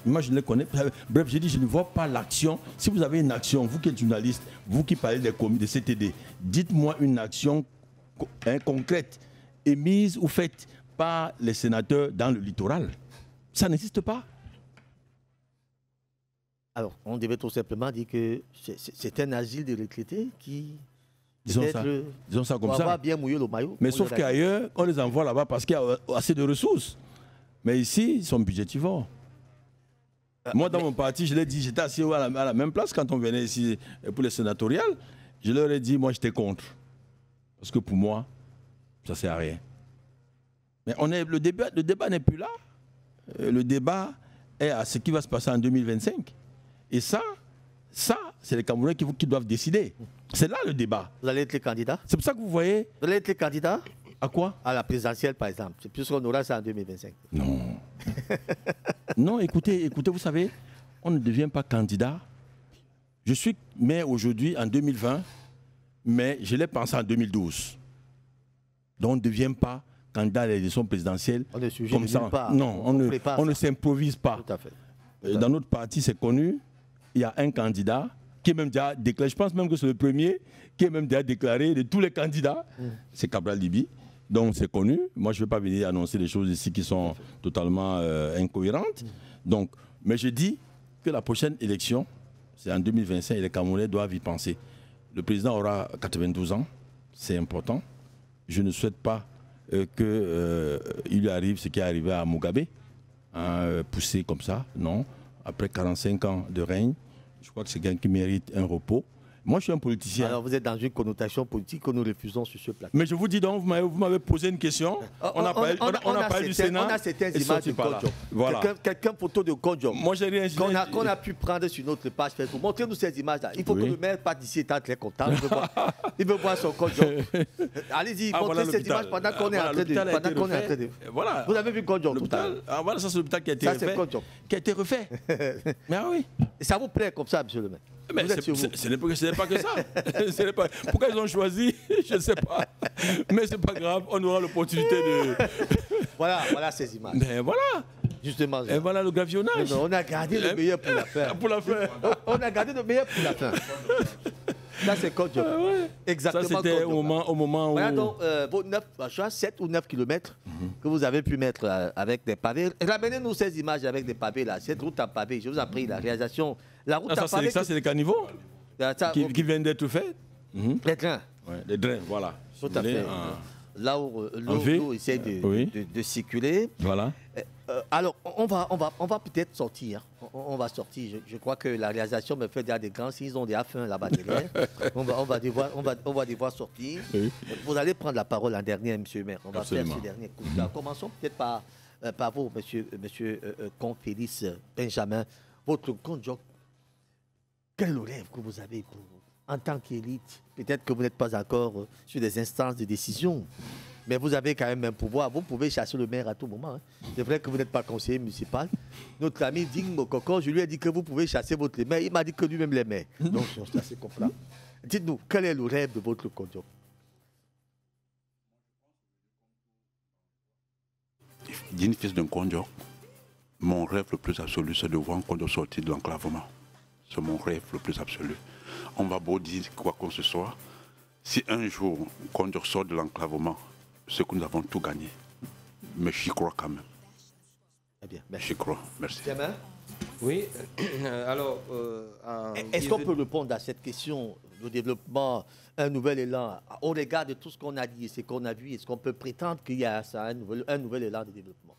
Speaker 4: Moi, je ne les connais pas. Bref, j'ai dit, je ne vois pas l'action. Si vous avez une action, vous qui êtes journaliste, vous qui parlez des CTD, dites-moi une action concrète émise ou faite par les sénateurs dans le littoral. Ça n'existe pas.
Speaker 1: Alors, on devait tout simplement dire que c'est un asile de retraités qui...
Speaker 4: Disons ça comme ça.
Speaker 1: Bien mouiller le maillot.
Speaker 4: Mais sauf qu'ailleurs, on les envoie là-bas parce qu'il y a assez de ressources. Mais ici, ils sont budgétivores. Moi, dans mon parti, je l'ai dit, j'étais assis à la même place quand on venait ici pour les sénatoriales. Je leur ai dit, moi, j'étais contre. Parce que pour moi, ça ne sert à rien. Mais le débat n'est plus là. Le débat est à ce qui va se passer en 2025. Et ça c'est les Camerounais qui doivent décider. C'est là le débat.
Speaker 1: Vous allez être les candidats?
Speaker 4: C'est pour ça que vous voyez...
Speaker 1: Vous allez être les candidats?
Speaker 4: À quoi?
Speaker 1: À la présidentielle, par exemple. C'est plus qu'on aura ça en 2025.
Speaker 4: Non. Non, écoutez, vous savez, on ne devient pas candidat. Je suis maire aujourd'hui, en 2020, mais je l'ai pensé en 2012. Donc on ne devient pas candidat à l'élection présidentielle comme ça.
Speaker 1: Pas.
Speaker 4: Non, on ne s'improvise pas.
Speaker 1: Tout à fait.
Speaker 4: Dans notre parti, c'est connu. Il y a un candidat qui est même déjà déclaré. Je pense même que c'est le premier qui est même déjà déclaré de tous les candidats. C'est Cabral Libi. Donc c'est connu. Moi, je ne vais pas venir annoncer des choses ici qui sont totalement incohérentes. Donc, mais je dis que la prochaine élection, c'est en 2025 et les Camerounais doivent y penser. Le président aura 92 ans, c'est important. Je ne souhaite pas qu'il lui arrive ce qui est arrivé à Mugabe, poussé comme ça, non. Après 45 ans de règne, je crois que c'est quelqu'un qui mérite un repos. Moi, je suis un politicien.
Speaker 1: Alors, vous êtes dans une connotation politique que nous refusons sur ce plateau.
Speaker 4: Mais je vous dis donc, vous m'avez posé une question. On a parlé du Sénat.
Speaker 1: On a certaines images de Kondjok.
Speaker 4: Voilà.
Speaker 1: Quelqu'un photo de Kondjok.
Speaker 4: Moi, j'ai rien dit.
Speaker 1: Qu'on a pu prendre sur notre page Facebook. Montrez-nous ces images-là. Il faut que le maire parte d'ici étant très content. Il veut voir son Kondjok. Allez-y, montrez ces images pendant qu'on est en train de.
Speaker 4: Voilà.
Speaker 1: Vous avez vu Kondjok tout à l'heure.
Speaker 4: Voilà, ça c'est l'hôpital qui a été refait. Ça c'est Kondjok. Qui a été refait. Mais oui.
Speaker 1: Et ça vous plaît comme ça, monsieur le maire?
Speaker 4: Mais ce n'est pas que ça. Pourquoi ils ont choisi, je ne sais pas. Mais ce n'est pas grave, on aura l'opportunité de...
Speaker 1: Voilà ces images.
Speaker 4: Mais voilà.
Speaker 1: Justement.
Speaker 4: Et voilà le gravionnage.
Speaker 1: On a gardé le meilleur pour la fin. On a gardé le meilleur pour la fin. Là, c'est Kondjok. Exactement.
Speaker 4: Ça, c'était au moment où...
Speaker 1: Voilà donc vos 7 ou 9 kilomètres que vous avez pu mettre avec des pavés. Ramenez-nous ces images avec des pavés, là. Cette route en pavé, je vous en prie, la réalisation. La route en pavé.
Speaker 4: Ça, c'est les caniveaux qui viennent d'être faits.
Speaker 1: Les drains.
Speaker 4: Ouais, les drains, voilà.
Speaker 1: Tout à fait. Là où l'eau essaie de circuler.
Speaker 4: Voilà.
Speaker 1: Alors, on va peut-être sortir. On va sortir. Je crois que la réalisation me fait déjà des grands signes. Ils ont déjà faim là-bas derrière. on va devoir sortir. Oui. Vous allez prendre la parole en dernier, monsieur le maire. On va faire ce dernier coup de cœur. Commençons peut-être par vous, monsieur Confélis Benjamin. Votre Kondjok, quel est le rêve que vous avez en tant qu'élite? Peut-être que vous n'êtes pas encore sur des instances de décision, mais vous avez quand même un pouvoir. Vous pouvez chasser le maire à tout moment. C'est vrai que vous n'êtes pas conseiller municipal. Notre ami Ding Mokoko, je lui ai dit que vous pouvez chasser votre maire. Il m'a dit que lui-même les maires. Donc, c'est assez complet. Dites-nous, quel est le rêve de votre Kondjok?
Speaker 9: D'une fils d'un Kondjok, mon rêve le plus absolu, c'est de voir un Kondjok sortir de l'enclavement. C'est mon rêve le plus absolu. On va beau dire quoi que ce soit. Si un jour, Kondjok sort de l'enclavement, c'est que nous avons tout gagné. Mais j'y crois quand même.
Speaker 1: Très bien.
Speaker 9: J'y crois. Merci.
Speaker 3: Oui. Alors,
Speaker 1: est-ce qu'on peut répondre à cette question de développement, un nouvel élan, au regard de tout ce qu'on a dit et ce qu'on a vu? Est-ce qu'on peut prétendre qu'il y a ça, un nouvel élan de développement?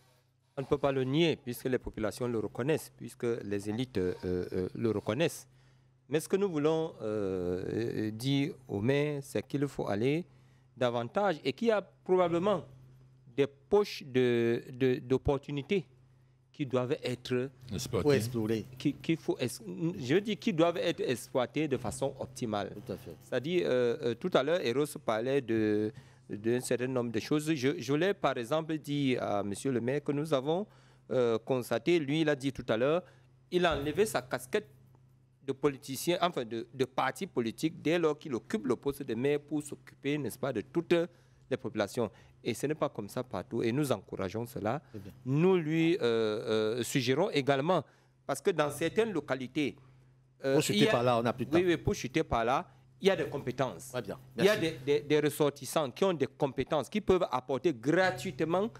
Speaker 3: On ne peut pas le nier puisque les populations le reconnaissent, puisque les élites le reconnaissent. Mais ce que nous voulons dire aux maires, c'est qu'il faut aller davantage et qu'il y a probablement des poches d'opportunités qui doivent être
Speaker 1: explorées.
Speaker 3: Je dis qui doivent être exploitées de façon optimale.
Speaker 1: Tout à fait.
Speaker 3: C'est-à-dire, tout à l'heure, Eros parlait d'un certain nombre de choses. Je voulais par exemple dire à monsieur le maire que nous avons constaté, lui il a dit tout à l'heure, il a enlevé sa casquette de politicien, enfin de parti politique dès lors qu'il occupe le poste de maire pour s'occuper, n'est-ce pas, de toutes les populations. Et ce n'est pas comme ça partout et nous encourageons cela. Nous lui suggérons également, parce que dans certaines localités...
Speaker 1: pour chuter par là, on n'a plus de temps.
Speaker 3: Oui, pour chuter par là, il y a des compétences.
Speaker 1: Très bien.
Speaker 3: Il y a des ressortissants qui ont des compétences, qui peuvent apporter gratuitement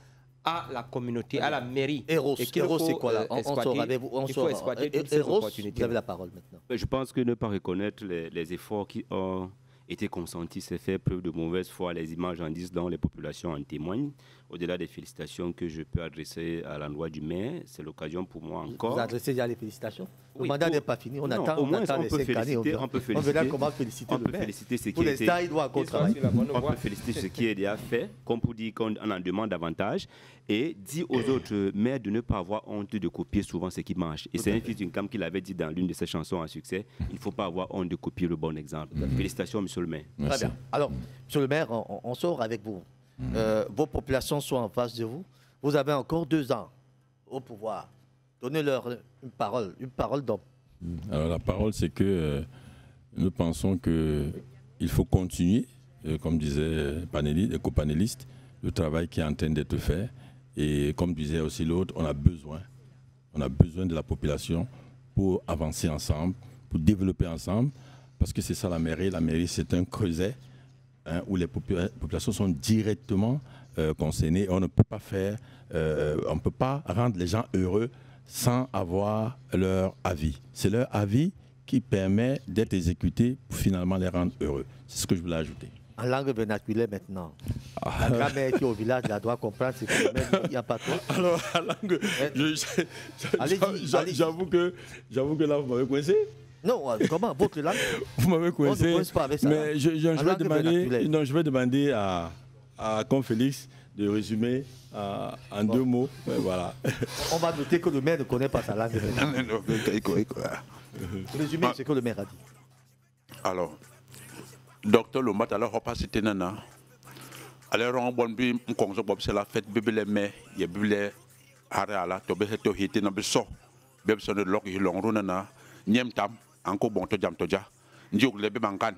Speaker 3: à la communauté, à la mairie.
Speaker 1: Eros, c'est quoi là? On sort avec vous.
Speaker 3: Il faut exploiter toutes ces opportunités.
Speaker 1: Vous avez la parole maintenant.
Speaker 2: Je pense que ne pas reconnaître les efforts qui ont été consentis, c'est faire preuve de mauvaise foi. Les images en disent, dont les populations en témoignent. Au-delà des félicitations que je peux adresser à l'endroit du maire, c'est l'occasion pour moi encore...
Speaker 1: Vous adressez déjà les félicitations?
Speaker 2: Oui,
Speaker 1: le mandat n'est pas fini. On attend les 5 années. On verra comment féliciter le maire. Pour l'instant, il doit encore travailler.
Speaker 2: On peut féliciter ce qui est déjà fait, comme pour dire qu'on en demande davantage, et dire aux autres maires de ne pas avoir honte de copier souvent ce qui marche. Et c'est un fils d'une cam qui l'avait dit dans l'une de ses chansons à succès, il ne faut pas avoir honte de copier le bon exemple. Félicitations, monsieur le maire.
Speaker 1: Très bien. Alors, monsieur le maire, on sort avec vous. Vos populations sont en face de vous. Vous avez encore 2 ans au pouvoir. Donnez-leur une parole d'homme.
Speaker 4: Alors la parole, c'est que nous pensons qu'il faut continuer, comme disaient les copanélistes, le travail qui est en train d'être fait. Et comme disait aussi l'autre, on a besoin de la population pour avancer ensemble, pour développer ensemble, parce que c'est ça la mairie. La mairie, c'est un creuset hein, où les populations sont directement concernées. On ne peut pas faire, on ne peut pas rendre les gens heureux sans avoir leur avis. C'est leur avis qui permet d'être exécuté pour finalement les rendre heureux. C'est ce que je voulais ajouter.
Speaker 1: En langue vernaculaire maintenant. La grand-mère qui est au village elle doit comprendre ce que il n'y a pas toi.
Speaker 4: Alors, la langue, j'avoue que là, vous m'avez coincé.
Speaker 1: Non, comment votre langue?
Speaker 4: Vous m'avez coincé.
Speaker 1: On ne pas avec ça.
Speaker 4: Mais je vais demander à Confélix de résumer en 2 mots. Voilà.
Speaker 1: On va noter que le maire ne connaît pas sa langue. Résumer ce que le maire a dit.
Speaker 9: Alors, docteur Lomat, alors on passe c'était nana. Alors on bon bi m'konzo bob c'est la fête bébé les mères, y bébé les harala, to be to hité na beso. Bébé son de lok yi long nana, nyem tam, anko bon to jam to ja. Njuk le be mankan.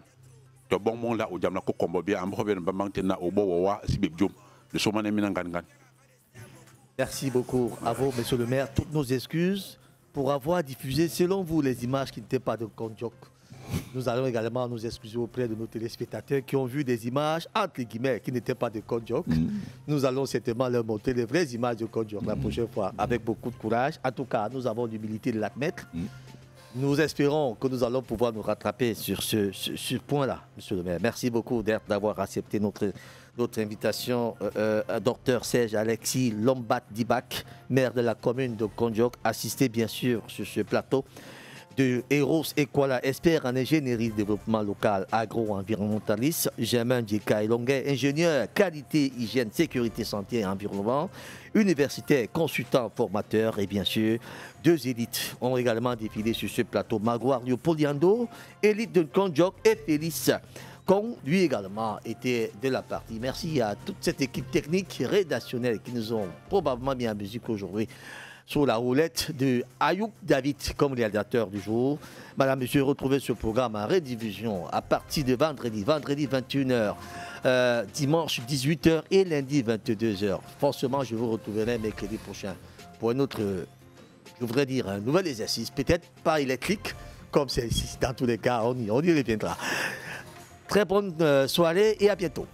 Speaker 9: To bon mon la ou jam na ko kombo bi am robé ba mangtena au bo wa si bib jom. De so mané minangan.
Speaker 1: Merci beaucoup à vous, monsieur le maire. Toutes nos excuses pour avoir diffusé, selon vous, les images qui n'étaient pas de Kondiok. Nous allons également nous excuser auprès de nos téléspectateurs qui ont vu des images, entre guillemets, qui n'étaient pas de Kondiok. Nous allons certainement leur montrer les vraies images de Kondiok la prochaine fois, avec beaucoup de courage. En tout cas, nous avons l'humilité de l'admettre. Nous espérons que nous allons pouvoir nous rattraper sur ce point-là, monsieur le maire. Merci beaucoup d'avoir accepté notre invitation. Docteur Serge Alexis Lombat-Dibac, maire de la commune de Kondiok, assisté bien sûr sur ce plateau de Eros Ekwala, expert en ingénierie développement local agro-environnementaliste, Germain Djeka Longuet, ingénieur qualité, hygiène, sécurité, santé et environnement, universitaire, consultant, formateur et bien sûr, 2 élites ont également défilé sur ce plateau. Magouar Poliando, élite de Kondiok et Félix Kong, lui également était de la partie. Merci à toute cette équipe technique rédactionnelle qui nous ont probablement mis en musique aujourd'hui sur la roulette de Ayouk David comme réalisateur du jour. Madame, monsieur, retrouvez ce programme en rediffusion à partir de vendredi 21h, dimanche 18h et lundi 22h. Forcément, je vous retrouverai mercredi prochain pour un autre, je voudrais dire, un nouvel exercice, peut-être pas électrique, comme c'est ici. Dans tous les cas, on y reviendra. Très bonne soirée et à bientôt.